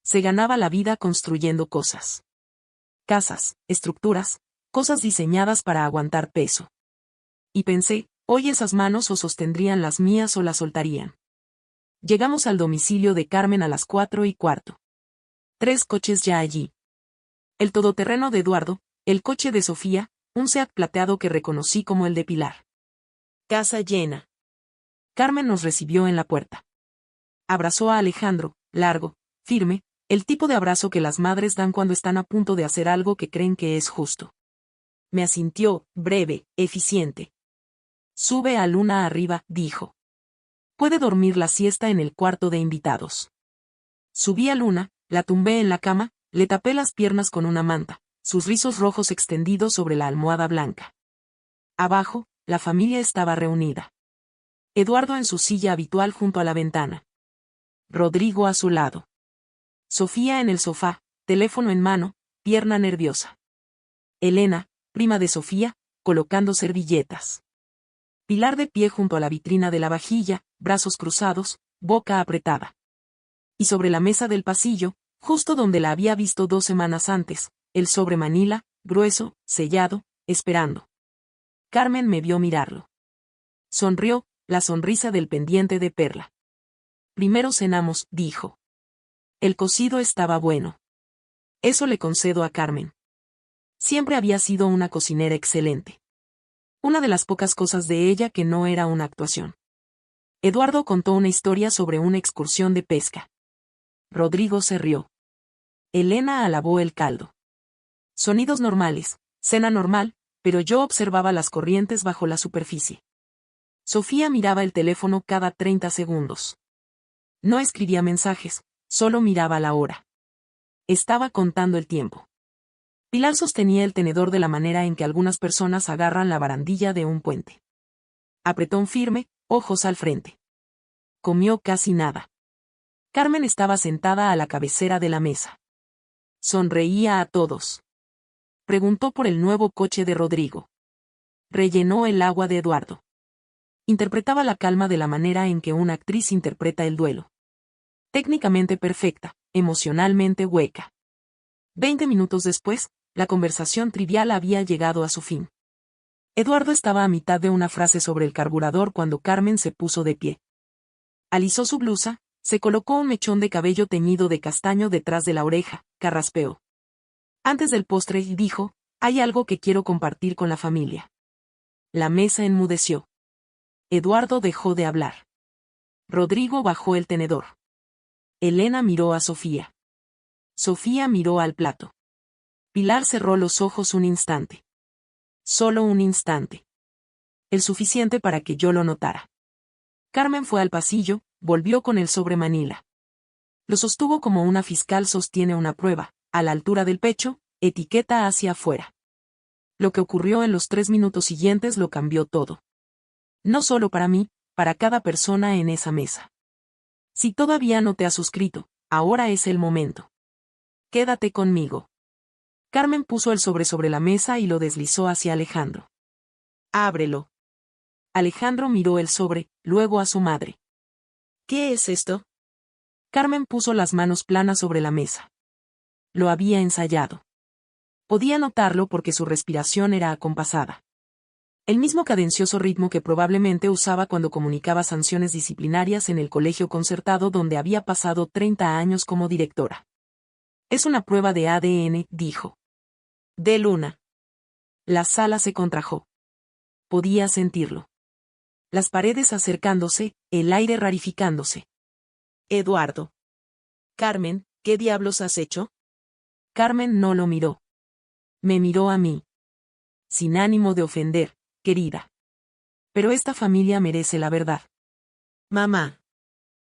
Se ganaba la vida construyendo cosas. Casas, estructuras, cosas diseñadas para aguantar peso. Y pensé, hoy esas manos o sostendrían las mías o las soltarían. Llegamos al domicilio de Carmen a las 4:15. 3 coches ya allí. El todoterreno de Eduardo, el coche de Sofía, un Seat plateado que reconocí como el de Pilar. Casa llena. Carmen nos recibió en la puerta. Abrazó a Alejandro, largo, firme, el tipo de abrazo que las madres dan cuando están a punto de hacer algo que creen que es justo. Me asintió, breve, eficiente. Sube a Luna arriba, dijo. Puede dormir la siesta en el cuarto de invitados. Subí a Luna, la tumbé en la cama, le tapé las piernas con una manta, sus rizos rojos extendidos sobre la almohada blanca. Abajo, la familia estaba reunida. Eduardo en su silla habitual junto a la ventana. Rodrigo a su lado. Sofía en el sofá, teléfono en mano, pierna nerviosa. Elena, prima de Sofía, colocando servilletas. Pilar de pie junto a la vitrina de la vajilla, brazos cruzados, boca apretada. Y sobre la mesa del pasillo, justo donde la había visto 2 semanas antes, el sobre Manila, grueso, sellado, esperando. Carmen me vio mirarlo. Sonrió, la sonrisa del pendiente de perla. Primero cenamos, dijo. El cocido estaba bueno. Eso le concedo a Carmen. Siempre había sido una cocinera excelente. Una de las pocas cosas de ella que no era una actuación. Eduardo contó una historia sobre una excursión de pesca. Rodrigo se rió. Elena alabó el caldo. Sonidos normales, cena normal, pero yo observaba las corrientes bajo la superficie. Sofía miraba el teléfono cada 30 segundos. No escribía mensajes, solo miraba la hora. Estaba contando el tiempo. Pilar sostenía el tenedor de la manera en que algunas personas agarran la barandilla de un puente. Apretón firme, ojos al frente. Comió casi nada. Carmen estaba sentada a la cabecera de la mesa. Sonreía a todos. Preguntó por el nuevo coche de Rodrigo. Rellenó el agua de Eduardo. Interpretaba la calma de la manera en que una actriz interpreta el duelo. Técnicamente perfecta, emocionalmente hueca. 20 minutos después, la conversación trivial había llegado a su fin. Eduardo estaba a mitad de una frase sobre el carburador cuando Carmen se puso de pie. Alisó su blusa, se colocó un mechón de cabello teñido de castaño detrás de la oreja, carraspeó. Antes del postre dijo, hay algo que quiero compartir con la familia. La mesa enmudeció. Eduardo dejó de hablar. Rodrigo bajó el tenedor. Elena miró a Sofía. Sofía miró al plato. Pilar cerró los ojos un instante. Solo un instante. El suficiente para que yo lo notara. Carmen fue al pasillo, volvió con el sobre Manila. Lo sostuvo como una fiscal sostiene una prueba, a la altura del pecho, etiqueta hacia afuera. Lo que ocurrió en los 3 minutos siguientes lo cambió todo. No solo para mí, para cada persona en esa mesa. Si todavía no te has suscrito, ahora es el momento. Quédate conmigo. Carmen puso el sobre la mesa y lo deslizó hacia Alejandro. Ábrelo. Alejandro miró el sobre, luego a su madre. ¿Qué es esto? Carmen puso las manos planas sobre la mesa. Lo había ensayado. Podía notarlo porque su respiración era acompasada. El mismo cadencioso ritmo que probablemente usaba cuando comunicaba sanciones disciplinarias en el colegio concertado donde había pasado 30 años como directora. Es una prueba de ADN, dijo. De Luna. La sala se contrajo. Podía sentirlo. Las paredes acercándose, el aire rarificándose. Eduardo. Carmen, ¿qué diablos has hecho? Carmen no lo miró. Me miró a mí. Sin ánimo de ofender, querida. Pero esta familia merece la verdad. Mamá.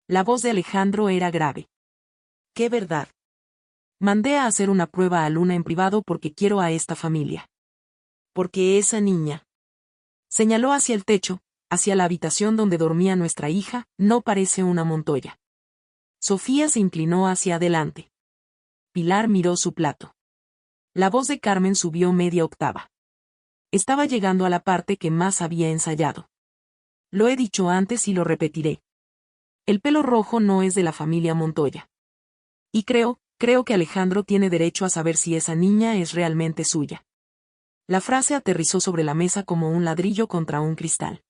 La voz de Alejandro era grave. ¿Qué verdad? Mandé a hacer una prueba a Luna en privado porque quiero a esta familia. Porque esa niña. Señaló hacia el techo, hacia la habitación donde dormía nuestra hija, no parece una Montoya. Sofía se inclinó hacia adelante. Pilar miró su plato. La voz de Carmen subió media octava. Estaba llegando a la parte que más había ensayado. Lo he dicho antes y lo repetiré. El pelo rojo no es de la familia Montoya. Y creo que Alejandro tiene derecho a saber si esa niña es realmente suya. La frase aterrizó sobre la mesa como un ladrillo contra un cristal.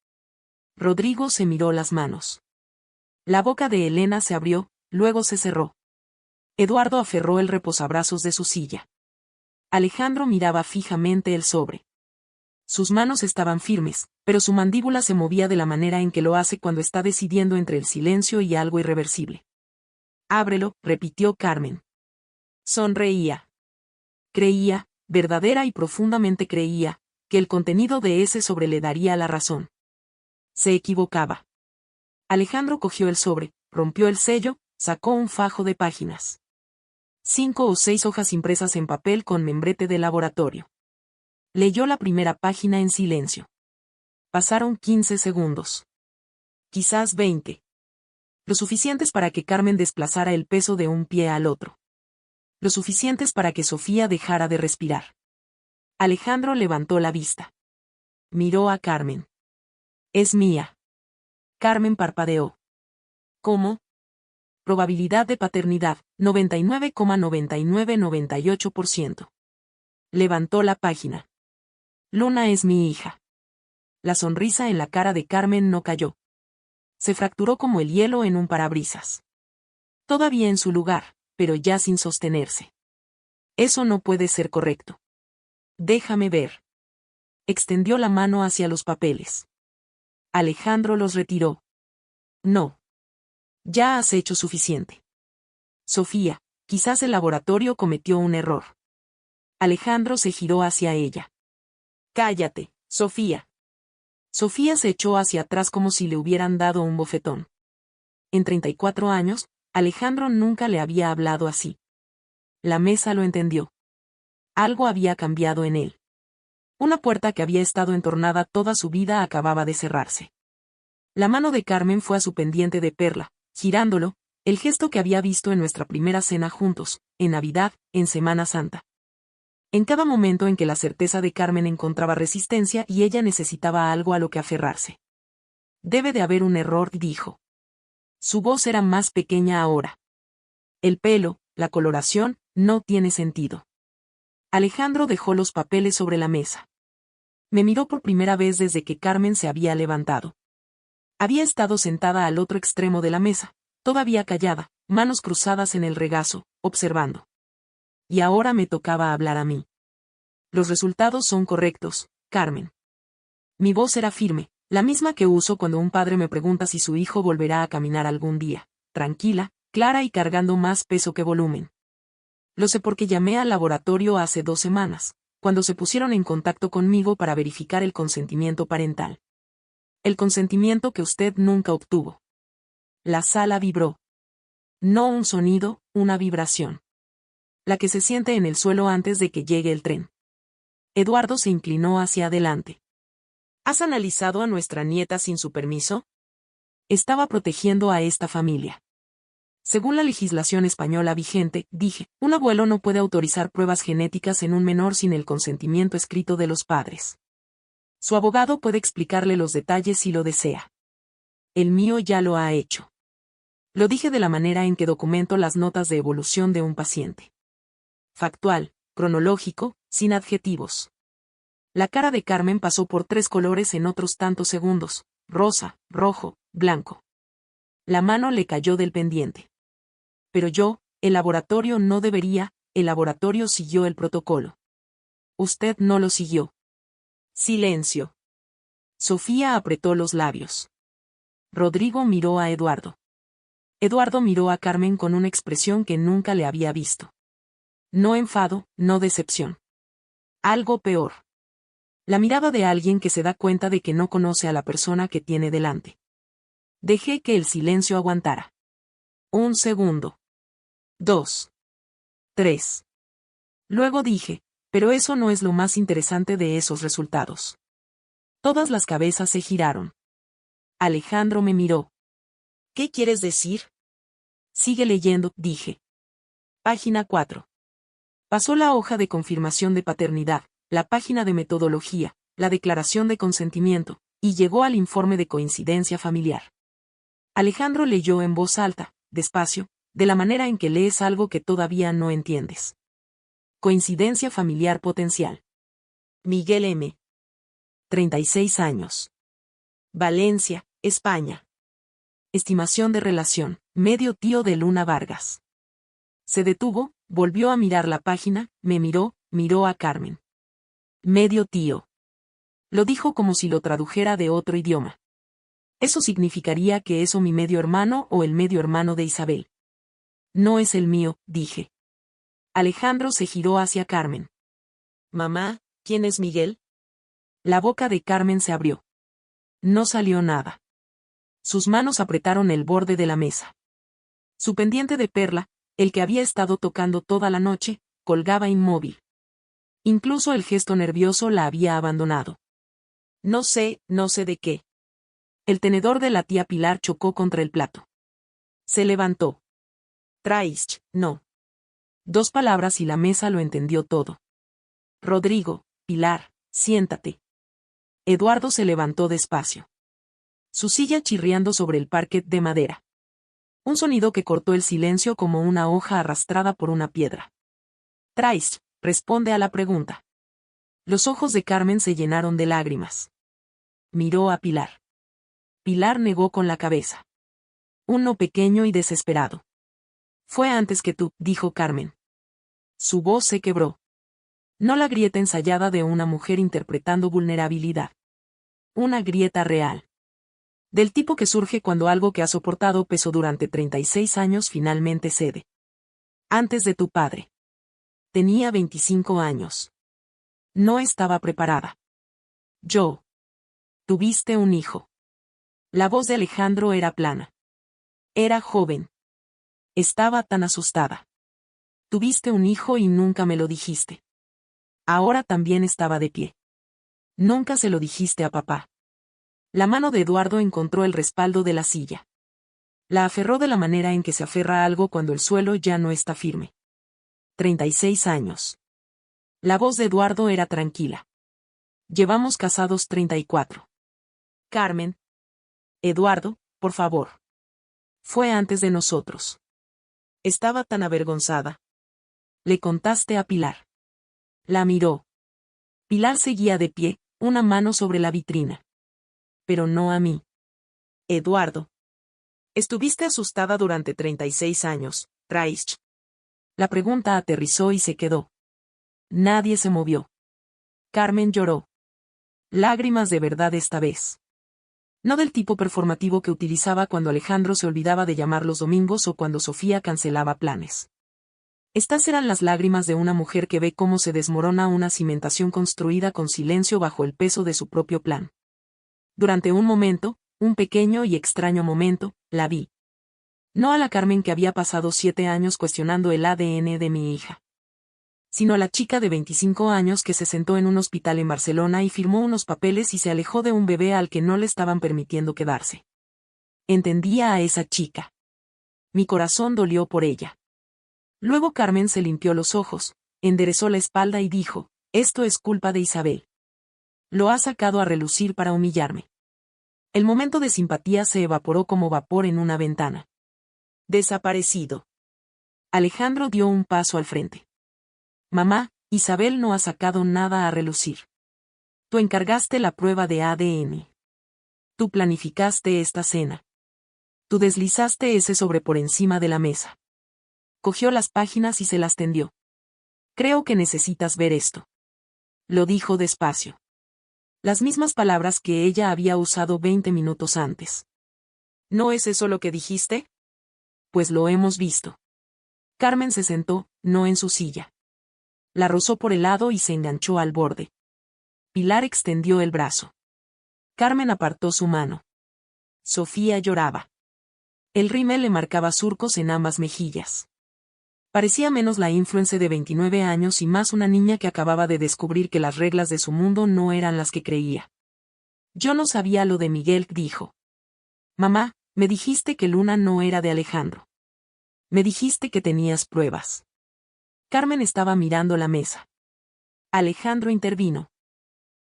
Rodrigo se miró las manos. La boca de Elena se abrió, luego se cerró. Eduardo aferró el reposabrazos de su silla. Alejandro miraba fijamente el sobre. Sus manos estaban firmes, pero su mandíbula se movía de la manera en que lo hace cuando está decidiendo entre el silencio y algo irreversible. Ábrelo, repitió Carmen. Sonreía. Creía, verdadera y profundamente creía, que el contenido de ese sobre le daría la razón. Se equivocaba. Alejandro cogió el sobre, rompió el sello, sacó un fajo de páginas. 5 o 6 hojas impresas en papel con membrete de laboratorio. Leyó la primera página en silencio. Pasaron 15 segundos. Quizás 20. Lo suficientes para que Carmen desplazara el peso de un pie al otro. Lo suficientes para que Sofía dejara de respirar. Alejandro levantó la vista. Miró a Carmen. Es mía. Carmen parpadeó. ¿Cómo? Probabilidad de paternidad, 99,9998%. Levantó la página. Luna es mi hija. La sonrisa en la cara de Carmen no cayó. Se fracturó como el hielo en un parabrisas. Todavía en su lugar, pero ya sin sostenerse. Eso no puede ser correcto. Déjame ver. Extendió la mano hacia los papeles. Alejandro los retiró. No. Ya has hecho suficiente. Sofía, quizás el laboratorio cometió un error. Alejandro se giró hacia ella. Cállate, Sofía. Sofía se echó hacia atrás como si le hubieran dado un bofetón. En 34 años, Alejandro nunca le había hablado así. La mesa lo entendió. Algo había cambiado en él. Una puerta que había estado entornada toda su vida acababa de cerrarse. La mano de Carmen fue a su pendiente de perla, girándolo, el gesto que había visto en nuestra primera cena juntos, en Navidad, en Semana Santa. En cada momento en que la certeza de Carmen encontraba resistencia y ella necesitaba algo a lo que aferrarse. Debe de haber un error, dijo. Su voz era más pequeña ahora. El pelo, la coloración, no tiene sentido. Alejandro dejó los papeles sobre la mesa. Me miró por primera vez desde que Carmen se había levantado. Había estado sentada al otro extremo de la mesa, todavía callada, manos cruzadas en el regazo, observando. Y ahora me tocaba hablar a mí. Los resultados son correctos, Carmen. Mi voz era firme, la misma que uso cuando un padre me pregunta si su hijo volverá a caminar algún día, tranquila, clara y cargando más peso que volumen. Lo sé porque llamé al laboratorio hace 2 semanas, cuando se pusieron en contacto conmigo para verificar el consentimiento parental. El consentimiento que usted nunca obtuvo. La sala vibró. No un sonido, una vibración. La que se siente en el suelo antes de que llegue el tren. Eduardo se inclinó hacia adelante. ¿Has analizado a nuestra nieta sin su permiso? Estaba protegiendo a esta familia. Según la legislación española vigente, dije, un abuelo no puede autorizar pruebas genéticas en un menor sin el consentimiento escrito de los padres. Su abogado puede explicarle los detalles si lo desea. El mío ya lo ha hecho. Lo dije de la manera en que documento las notas de evolución de un paciente. Factual, cronológico, sin adjetivos. La cara de Carmen pasó por 3 colores en otros tantos segundos, rosa, rojo, blanco. La mano le cayó del pendiente. Pero el laboratorio no debería, el laboratorio siguió el protocolo. Usted no lo siguió. Silencio. Sofía apretó los labios. Rodrigo miró a Eduardo. Eduardo miró a Carmen con una expresión que nunca le había visto. No enfado, no decepción. Algo peor. La mirada de alguien que se da cuenta de que no conoce a la persona que tiene delante. Dejé que el silencio aguantara. 1 segundo. 2. 3. Luego dije, pero eso no es lo más interesante de esos resultados. Todas las cabezas se giraron. Alejandro me miró. ¿Qué quieres decir? Sigue leyendo, dije. Página 4. Pasó la hoja de confirmación de paternidad, la página de metodología, la declaración de consentimiento, y llegó al informe de coincidencia familiar. Alejandro leyó en voz alta, despacio, de la manera en que lees algo que todavía no entiendes. Coincidencia familiar potencial. Miguel M. 36 años. Valencia, España. Estimación de relación, medio tío de Luna Vargas. Se detuvo, volvió a mirar la página, me miró, miró a Carmen. Medio tío. Lo dijo como si lo tradujera de otro idioma. Eso significaría que es o mi medio hermano o el medio hermano de Isabel. No es el mío, dije. Alejandro se giró hacia Carmen. Mamá, ¿quién es Miguel? La boca de Carmen se abrió. No salió nada. Sus manos apretaron el borde de la mesa. Su pendiente de perla, el que había estado tocando toda la noche, colgaba inmóvil. Incluso el gesto nervioso la había abandonado. No sé de qué. El tenedor de la tía Pilar chocó contra el plato. Se levantó. Traich, no. 2 palabras y la mesa lo entendió todo. Rodrigo, Pilar, siéntate. Eduardo se levantó despacio. Su silla chirriando sobre el parquet de madera. Un sonido que cortó el silencio como una hoja arrastrada por una piedra. Traich, responde a la pregunta. Los ojos de Carmen se llenaron de lágrimas. Miró a Pilar. Pilar negó con la cabeza. Un no pequeño y desesperado. Fue antes que tú, dijo Carmen. Su voz se quebró. No la grieta ensayada de una mujer interpretando vulnerabilidad. Una grieta real. Del tipo que surge cuando algo que ha soportado peso durante 36 años finalmente cede. Antes de tu padre. Tenía 25 años. No estaba preparada. Tuviste un hijo. La voz de Alejandro era plana. Era joven. Estaba tan asustada. Tuviste un hijo y nunca me lo dijiste. Ahora también estaba de pie. Nunca se lo dijiste a papá. La mano de Eduardo encontró el respaldo de la silla. La aferró de la manera en que se aferra a algo cuando el suelo ya no está firme. 36 años. La voz de Eduardo era tranquila. Llevamos casados 34. Carmen. Eduardo, por favor. Fue antes de nosotros. Estaba tan avergonzada. Le contaste a Pilar. La miró. Pilar seguía de pie, una mano sobre la vitrina. Pero no a mí. Eduardo. Estuviste asustada durante 36 años, Raish. La pregunta aterrizó y se quedó. Nadie se movió. Carmen lloró. Lágrimas de verdad esta vez. No del tipo performativo que utilizaba cuando Alejandro se olvidaba de llamar los domingos o cuando Sofía cancelaba planes. Estas eran las lágrimas de una mujer que ve cómo se desmorona una cimentación construida con silencio bajo el peso de su propio plan. Durante un momento, un pequeño y extraño momento, la vi. No a la Carmen que había pasado 7 años cuestionando el ADN de mi hija, sino a la chica de 25 años que se sentó en un hospital en Barcelona y firmó unos papeles y se alejó de un bebé al que no le estaban permitiendo quedarse. Entendía a esa chica. Mi corazón dolió por ella. Luego Carmen se limpió los ojos, enderezó la espalda y dijo, esto es culpa de Isabel. Lo ha sacado a relucir para humillarme. El momento de simpatía se evaporó como vapor en una ventana. Desaparecido. Alejandro dio un paso al frente. Mamá, Isabel no ha sacado nada a relucir. Tú encargaste la prueba de ADN. Tú planificaste esta cena. Tú deslizaste ese sobre por encima de la mesa. Cogió las páginas y se las tendió. Creo que necesitas ver esto. Lo dijo despacio. Las mismas palabras que ella había usado 20 minutos antes. ¿No es eso lo que dijiste? Pues lo hemos visto. Carmen se sentó, no en su silla. La rozó por el lado y se enganchó al borde. Pilar extendió el brazo. Carmen apartó su mano. Sofía lloraba. El rímel le marcaba surcos en ambas mejillas. Parecía menos la influencer de 29 años y más una niña que acababa de descubrir que las reglas de su mundo no eran las que creía. Yo no sabía lo de Miguel, dijo. Mamá, me dijiste que Luna no era de Alejandro. Me dijiste que tenías pruebas. Carmen estaba mirando la mesa. Alejandro intervino.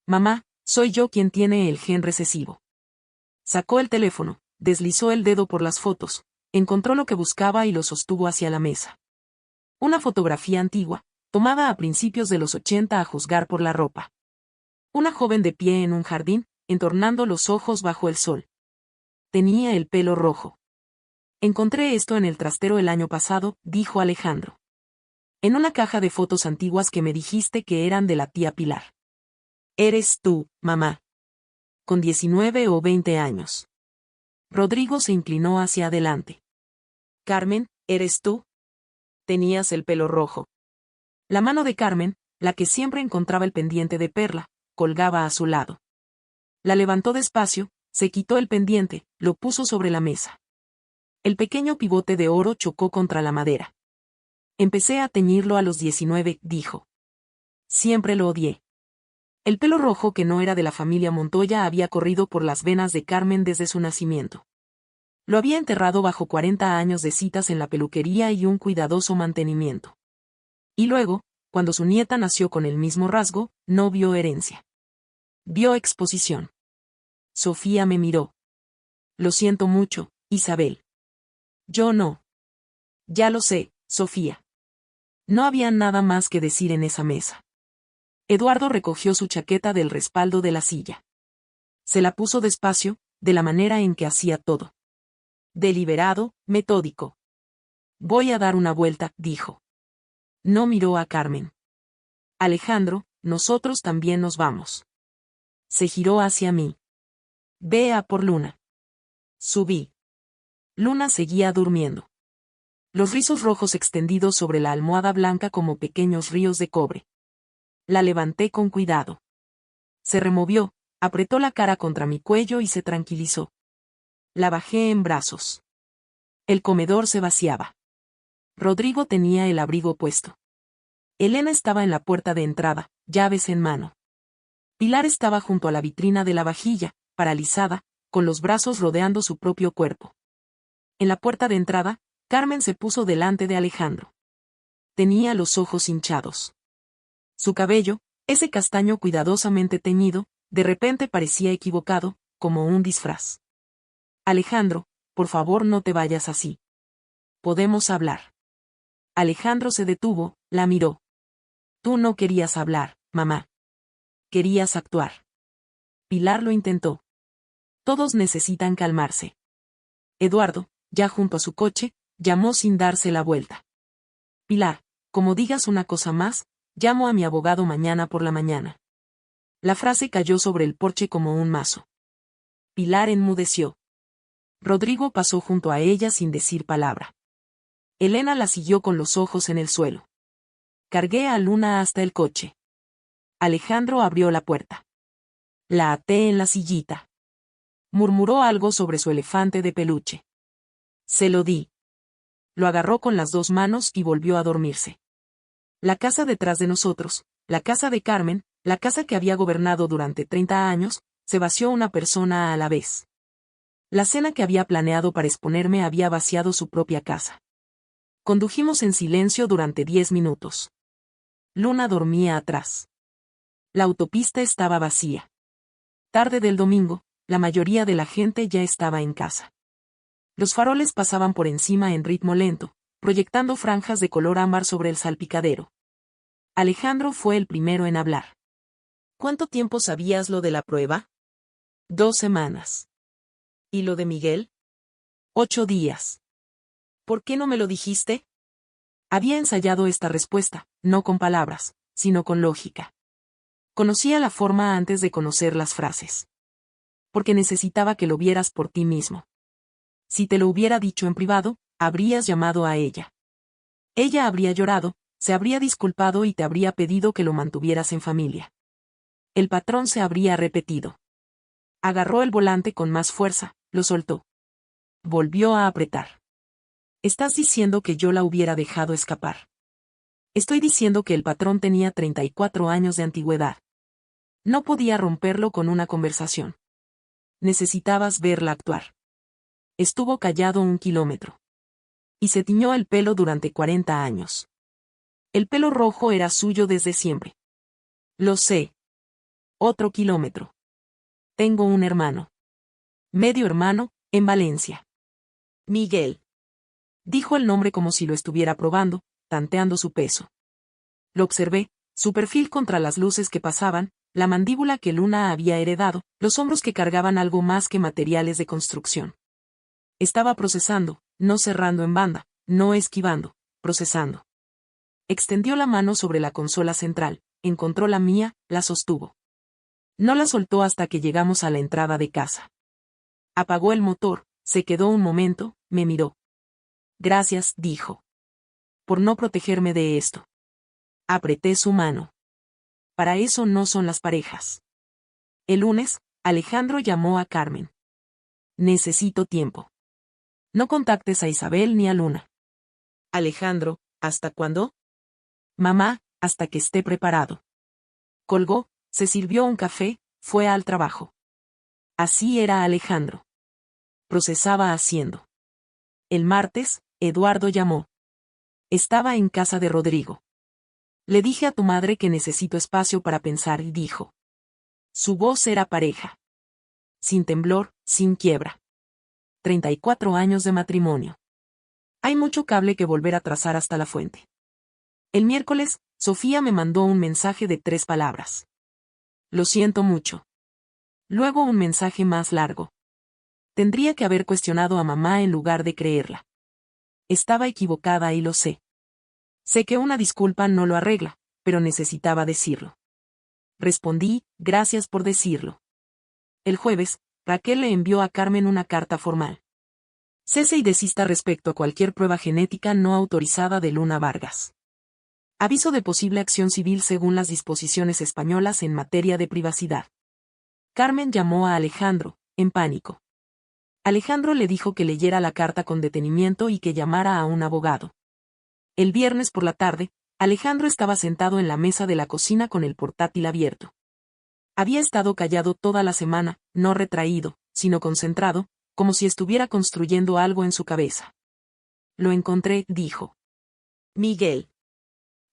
Mamá, soy yo quien tiene el gen recesivo. Sacó el teléfono, deslizó el dedo por las fotos, encontró lo que buscaba y lo sostuvo hacia la mesa. Una fotografía antigua, tomada a principios de los 80 a juzgar por la ropa. Una joven de pie en un jardín, entornando los ojos bajo el sol. Tenía el pelo rojo. Encontré esto en el trastero el año pasado, dijo Alejandro. En una caja de fotos antiguas que me dijiste que eran de la tía Pilar. Eres tú, mamá. Con 19 o 20 años. Rodrigo se inclinó hacia adelante. Carmen, ¿eres tú? Tenías el pelo rojo. La mano de Carmen, la que siempre encontraba el pendiente de perla, colgaba a su lado. La levantó despacio, se quitó el pendiente, lo puso sobre la mesa. El pequeño pivote de oro chocó contra la madera. Empecé a teñirlo a los 19, dijo. Siempre lo odié. El pelo rojo que no era de la familia Montoya había corrido por las venas de Carmen desde su nacimiento. Lo había enterrado bajo 40 años de citas en la peluquería y un cuidadoso mantenimiento. Y luego, cuando su nieta nació con el mismo rasgo, no vio herencia. Vio exposición. Sofía me miró. Lo siento mucho, Isabel. Yo no. Ya lo sé, Sofía. No había nada más que decir en esa mesa. Eduardo recogió su chaqueta del respaldo de la silla. Se la puso despacio, de la manera en que hacía todo. Deliberado, metódico. Voy a dar una vuelta, dijo. No miró a Carmen. Alejandro, nosotros también nos vamos. Se giró hacia mí. Ve a por Luna. Subí. Luna seguía durmiendo. Los rizos rojos extendidos sobre la almohada blanca como pequeños ríos de cobre. La levanté con cuidado. Se removió, apretó la cara contra mi cuello y se tranquilizó. La bajé en brazos. El comedor se vaciaba. Rodrigo tenía el abrigo puesto. Elena estaba en la puerta de entrada, llaves en mano. Pilar estaba junto a la vitrina de la vajilla, paralizada, con los brazos rodeando su propio cuerpo. En la puerta de entrada, Carmen se puso delante de Alejandro. Tenía los ojos hinchados. Su cabello, ese castaño cuidadosamente teñido, de repente parecía equivocado, como un disfraz. Alejandro, por favor no te vayas así. Podemos hablar. Alejandro se detuvo, la miró. Tú no querías hablar, mamá. Querías actuar. Pilar lo intentó. Todos necesitan calmarse. Eduardo, ya junto a su coche, llamó sin darse la vuelta. Pilar, como digas una cosa más, llamo a mi abogado mañana por la mañana. La frase cayó sobre el porche como un mazo. Pilar enmudeció. Rodrigo pasó junto a ella sin decir palabra. Elena la siguió con los ojos en el suelo. Cargué a Luna hasta el coche. Alejandro abrió la puerta. La até en la sillita. Murmuró algo sobre su elefante de peluche. Se lo di. Lo agarró con las dos manos y volvió a dormirse. La casa detrás de nosotros, la casa de Carmen, la casa que había gobernado durante 30 años, se vació una persona a la vez. La cena que había planeado para exponerme había vaciado su propia casa. Condujimos en silencio durante 10 minutos. Luna dormía atrás. La autopista estaba vacía. Tarde del domingo, la mayoría de la gente ya estaba en casa. Los faroles pasaban por encima en ritmo lento, proyectando franjas de color ámbar sobre el salpicadero. Alejandro fue el primero en hablar. ¿Cuánto tiempo sabías lo de la prueba? 2 semanas. ¿Y lo de Miguel? 8 días. ¿Por qué no me lo dijiste? Había ensayado esta respuesta, no con palabras, sino con lógica. Conocía la forma antes de conocer las frases. Porque necesitaba que lo vieras por ti mismo. Si te lo hubiera dicho en privado, habrías llamado a ella. Ella habría llorado, se habría disculpado y te habría pedido que lo mantuvieras en familia. El patrón se habría repetido. Agarró el volante con más fuerza, lo soltó. Volvió a apretar. Estás diciendo que yo la hubiera dejado escapar. Estoy diciendo que el patrón tenía 34 años de antigüedad. No podía romperlo con una conversación. Necesitabas verla actuar. Estuvo callado 1 kilómetro. Y se tiñó el pelo durante 40 años. El pelo rojo era suyo desde siempre. Lo sé. Otro kilómetro. Tengo un hermano. Medio hermano, en Valencia. Miguel. Dijo el nombre como si lo estuviera probando, tanteando su peso. Lo observé, su perfil contra las luces que pasaban, la mandíbula que Luna había heredado, los hombros que cargaban algo más que materiales de construcción. Estaba procesando, no cerrando en banda, no esquivando, procesando. Extendió la mano sobre la consola central, encontró la mía, la sostuvo. No la soltó hasta que llegamos a la entrada de casa. Apagó el motor, se quedó un momento, me miró. Gracias, dijo. Por no protegerme de esto. Apreté su mano. Para eso no son las parejas. El lunes, Alejandro llamó a Carmen. Necesito tiempo. No contactes a Isabel ni a Luna. Alejandro, ¿hasta cuándo? Mamá, hasta que esté preparado. Colgó, se sirvió un café, fue al trabajo. Así era Alejandro. Procesaba haciendo. El martes, Eduardo llamó. Estaba en casa de Rodrigo. Le dije a tu madre que necesito espacio para pensar y dijo. Su voz era pareja. Sin temblor, sin quiebra. 34 años de matrimonio. Hay mucho cable que volver a trazar hasta la fuente. El miércoles, Sofía me mandó un mensaje de 3 palabras. Lo siento mucho. Luego un mensaje más largo. Tendría que haber cuestionado a mamá en lugar de creerla. Estaba equivocada y lo sé. Sé que una disculpa no lo arregla, pero necesitaba decirlo. Respondí, gracias por decirlo. El jueves, Raquel le envió a Carmen una carta formal. Cese y desista respecto a cualquier prueba genética no autorizada de Luna Vargas. Aviso de posible acción civil según las disposiciones españolas en materia de privacidad. Carmen llamó a Alejandro, en pánico. Alejandro le dijo que leyera la carta con detenimiento y que llamara a un abogado. El viernes por la tarde, Alejandro estaba sentado en la mesa de la cocina con el portátil abierto. Había estado callado toda la semana, no retraído, sino concentrado, como si estuviera construyendo algo en su cabeza. Lo encontré, dijo. Miguel.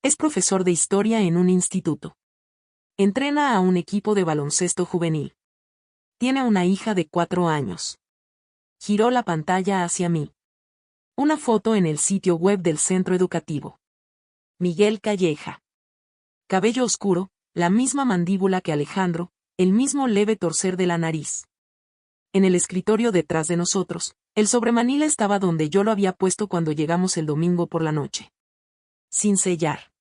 Es profesor de historia en un instituto. Entrena a un equipo de baloncesto juvenil. Tiene una hija de 4 años. Giró la pantalla hacia mí. Una foto en el sitio web del centro educativo. Miguel Calleja. Cabello oscuro, la misma mandíbula que Alejandro, el mismo leve torcer de la nariz. En el escritorio detrás de nosotros, el sobremanila estaba donde yo lo había puesto cuando llegamos el domingo por la noche. Sin sellar.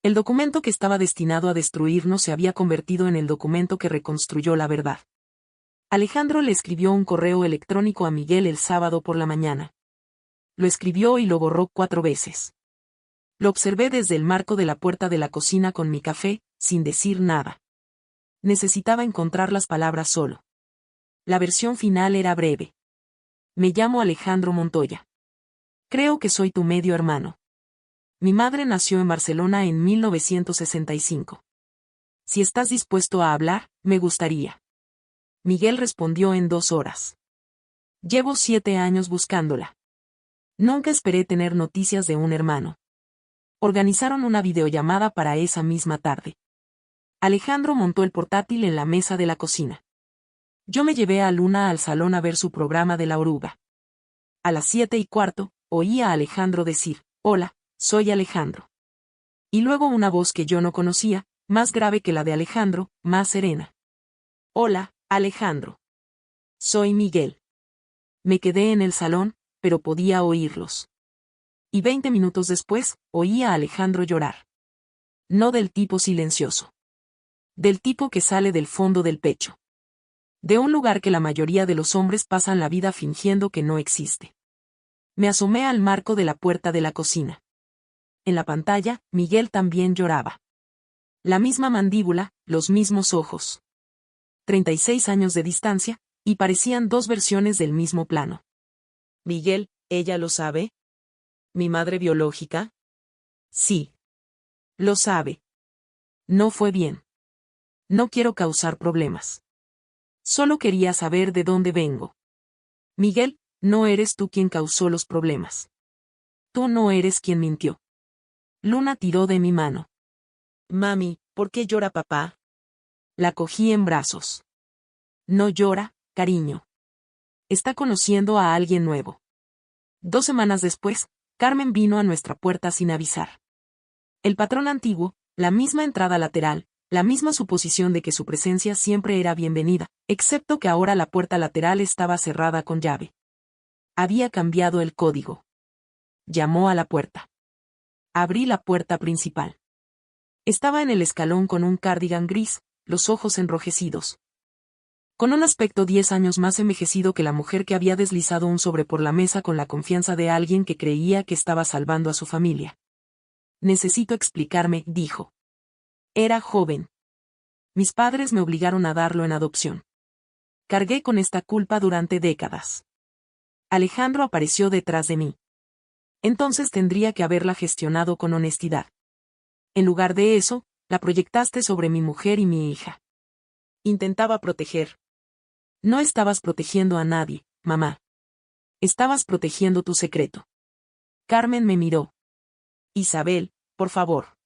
El documento que estaba destinado a destruirnos se había convertido en el documento que reconstruyó la verdad. Alejandro le escribió un correo electrónico a Miguel el sábado por la mañana. Lo escribió y lo borró 4 veces. Lo observé desde el marco de la puerta de la cocina con mi café, sin decir nada. Necesitaba encontrar las palabras solo. La versión final era breve. Me llamo Alejandro Montoya. Creo que soy tu medio hermano. Mi madre nació en Barcelona en 1965. Si estás dispuesto a hablar, me gustaría. Miguel respondió en 2 horas. Llevo 7 años buscándola. Nunca esperé tener noticias de un hermano. Organizaron una videollamada para esa misma tarde. Alejandro montó el portátil en la mesa de la cocina. Yo me llevé a Luna al salón a ver su programa de la oruga. A las 7:15, oí a Alejandro decir, «Hola, soy Alejandro». Y luego una voz que yo no conocía, más grave que la de Alejandro, más serena. «Hola, Alejandro. Soy Miguel». Me quedé en el salón, pero podía oírlos. Y 20 minutos después, oí a Alejandro llorar. No del tipo silencioso. Del tipo que sale del fondo del pecho. De un lugar que la mayoría de los hombres pasan la vida fingiendo que no existe. Me asomé al marco de la puerta de la cocina. En la pantalla, Miguel también lloraba. La misma mandíbula, los mismos ojos. 36 años de distancia, y parecían 2 versiones del mismo plano. Miguel, ¿ella lo sabe? ¿Mi madre biológica? Sí. Lo sabe. No fue bien. No quiero causar problemas. Solo quería saber de dónde vengo. Miguel, no eres tú quien causó los problemas. Tú no eres quien mintió. Luna tiró de mi mano. Mami, ¿por qué llora papá? La cogí en brazos. No llora, cariño. Está conociendo a alguien nuevo. 2 semanas después, Carmen vino a nuestra puerta sin avisar. El patrón antiguo, la misma entrada lateral, la misma suposición de que su presencia siempre era bienvenida, excepto que ahora la puerta lateral estaba cerrada con llave. Había cambiado el código. Llamó a la puerta. Abrí la puerta principal. Estaba en el escalón con un cardigan gris, los ojos enrojecidos. Con un aspecto 10 años más envejecido que la mujer que había deslizado un sobre por la mesa con la confianza de alguien que creía que estaba salvando a su familia. Necesito explicarme, dijo. Era joven. Mis padres me obligaron a darlo en adopción. Cargué con esta culpa durante décadas. Alejandro apareció detrás de mí. Entonces tendría que haberla gestionado con honestidad. En lugar de eso, la proyectaste sobre mi mujer y mi hija. Intentaba proteger. No estabas protegiendo a nadie, mamá. Estabas protegiendo tu secreto. Carmen me miró. Isabel, por favor.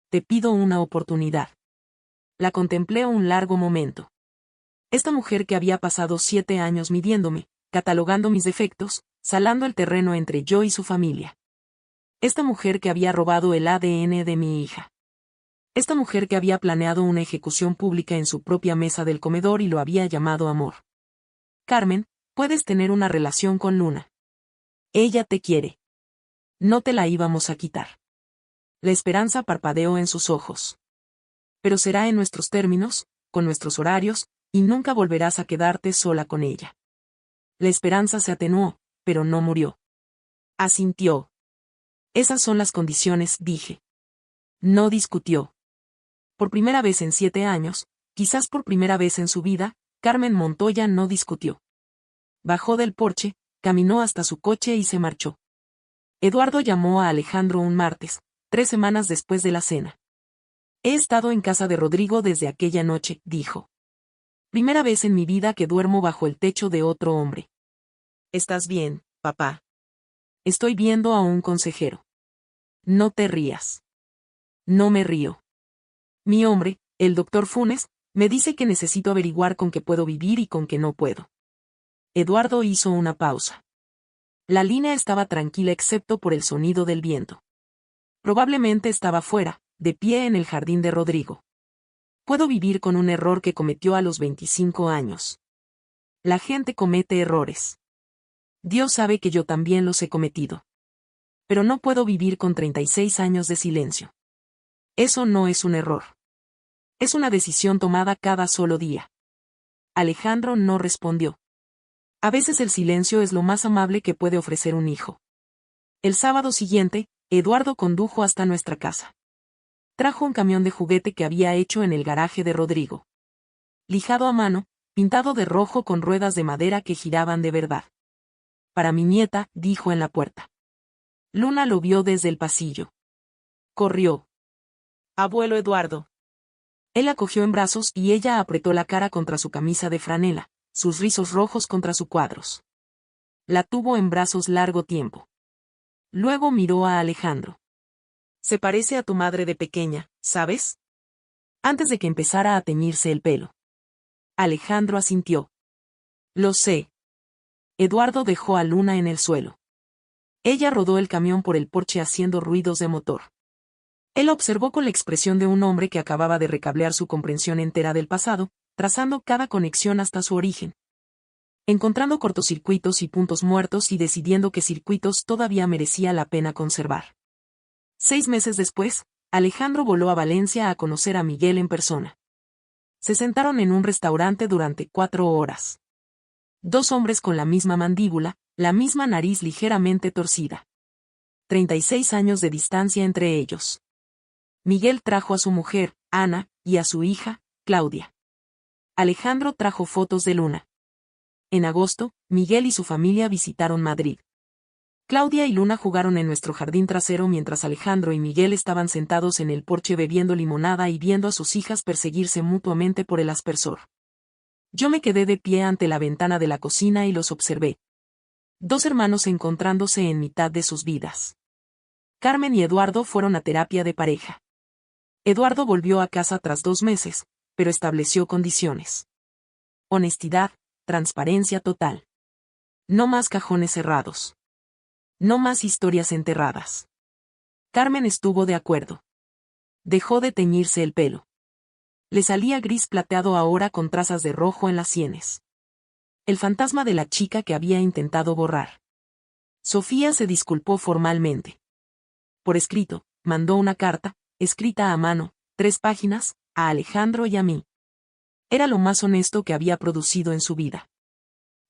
Te pido una oportunidad. La contemplé un largo momento. Esta mujer que había pasado 7 años midiéndome, catalogando mis defectos, salando el terreno entre yo y su familia. Esta mujer que había robado el ADN de mi hija. Esta mujer que había planeado una ejecución pública en su propia mesa del comedor y lo había llamado amor. Carmen, puedes tener una relación con Luna. Ella te quiere. No te la íbamos a quitar. La esperanza parpadeó en sus ojos. Pero será en nuestros términos, con nuestros horarios, y nunca volverás a quedarte sola con ella. La esperanza se atenuó, pero no murió. Asintió. Esas son las condiciones, dije. No discutió. Por primera vez en 7 años, quizás por primera vez en su vida, Carmen Montoya no discutió. Bajó del porche, caminó hasta su coche y se marchó. Eduardo llamó a Alejandro un martes, 3 semanas después de la cena. He estado en casa de Rodrigo desde aquella noche, dijo. Primera vez en mi vida que duermo bajo el techo de otro hombre. ¿Estás bien, papá? Estoy viendo a un consejero. No te rías. No me río. Mi hombre, el doctor Funes, me dice que necesito averiguar con qué puedo vivir y con qué no puedo. Eduardo hizo una pausa. La línea estaba tranquila excepto por el sonido del viento. Probablemente estaba fuera, de pie en el jardín de Rodrigo. Puedo vivir con un error que cometió a los 25 años. La gente comete errores. Dios sabe que yo también los he cometido. Pero no puedo vivir con 36 años de silencio. Eso no es un error. Es una decisión tomada cada solo día. Alejandro no respondió. A veces el silencio es lo más amable que puede ofrecer un hijo. El sábado siguiente, Eduardo condujo hasta nuestra casa. Trajo un camión de juguete que había hecho en el garaje de Rodrigo. Lijado a mano, pintado de rojo con ruedas de madera que giraban de verdad. Para mi nieta, dijo en la puerta. Luna lo vio desde el pasillo. Corrió. Abuelo Eduardo. Él la cogió en brazos y ella apretó la cara contra su camisa de franela, sus rizos rojos contra sus cuadros. La tuvo en brazos largo tiempo. Luego miró a Alejandro. Se parece a tu madre de pequeña, ¿sabes? Antes de que empezara a teñirse el pelo. Alejandro asintió. Lo sé. Eduardo dejó a Luna en el suelo. Ella rodó el camión por el porche haciendo ruidos de motor. Él observó con la expresión de un hombre que acababa de recablear su comprensión entera del pasado, trazando cada conexión hasta su origen. Encontrando cortocircuitos y puntos muertos y decidiendo qué circuitos todavía merecía la pena conservar. 6 meses después, Alejandro voló a Valencia a conocer a Miguel en persona. Se sentaron en un restaurante durante 4 horas. 2 hombres con la misma mandíbula, la misma nariz ligeramente torcida. 36 años de distancia entre ellos. Miguel trajo a su mujer, Ana, y a su hija, Claudia. Alejandro trajo fotos de Luna. En agosto, Miguel y su familia visitaron Madrid. Claudia y Luna jugaron en nuestro jardín trasero mientras Alejandro y Miguel estaban sentados en el porche bebiendo limonada y viendo a sus hijas perseguirse mutuamente por el aspersor. Yo me quedé de pie ante la ventana de la cocina y los observé. 2 hermanos encontrándose en mitad de sus vidas. Carmen y Eduardo fueron a terapia de pareja. Eduardo volvió a casa tras 2 meses, pero estableció condiciones. Honestidad, transparencia total. No más cajones cerrados. No más historias enterradas. Carmen estuvo de acuerdo. Dejó de teñirse el pelo. Le salía gris plateado ahora con trazas de rojo en las sienes. El fantasma de la chica que había intentado borrar. Sofía se disculpó formalmente. Por escrito, mandó una carta, escrita a mano, 3 páginas, a Alejandro y a mí. Era lo más honesto que había producido en su vida.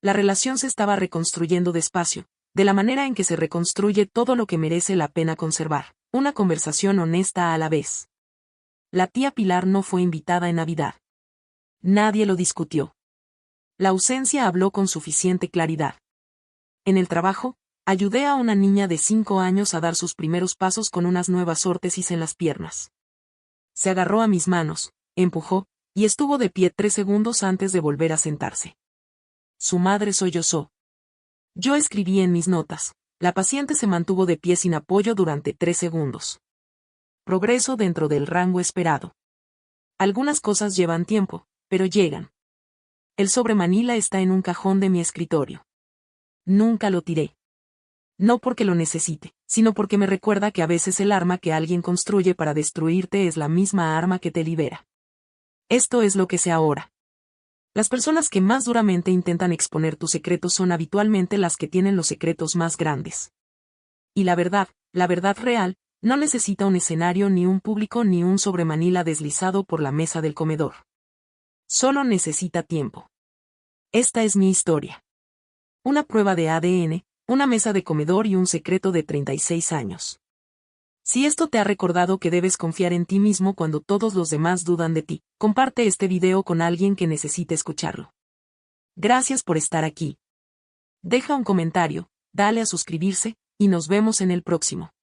La relación se estaba reconstruyendo despacio, de la manera en que se reconstruye todo lo que merece la pena conservar, una conversación honesta a la vez. La tía Pilar no fue invitada en Navidad. Nadie lo discutió. La ausencia habló con suficiente claridad. En el trabajo, ayudé a una niña de 5 años a dar sus primeros pasos con unas nuevas órtesis en las piernas. Se agarró a mis manos, empujó, y estuvo de pie 3 segundos antes de volver a sentarse. Su madre sollozó. Yo escribí en mis notas. La paciente se mantuvo de pie sin apoyo durante 3 segundos. Progreso dentro del rango esperado. Algunas cosas llevan tiempo, pero llegan. El sobre Manila está en un cajón de mi escritorio. Nunca lo tiré. No porque lo necesite, sino porque me recuerda que a veces el arma que alguien construye para destruirte es la misma arma que te libera. Esto es lo que sé ahora. Las personas que más duramente intentan exponer tus secretos son habitualmente las que tienen los secretos más grandes. Y la verdad real, no necesita un escenario ni un público ni un sobre Manila deslizado por la mesa del comedor. Solo necesita tiempo. Esta es mi historia. Una prueba de ADN, una mesa de comedor y un secreto de 36 años. Si esto te ha recordado que debes confiar en ti mismo cuando todos los demás dudan de ti, comparte este video con alguien que necesite escucharlo. Gracias por estar aquí. Deja un comentario, dale a suscribirse, y nos vemos en el próximo.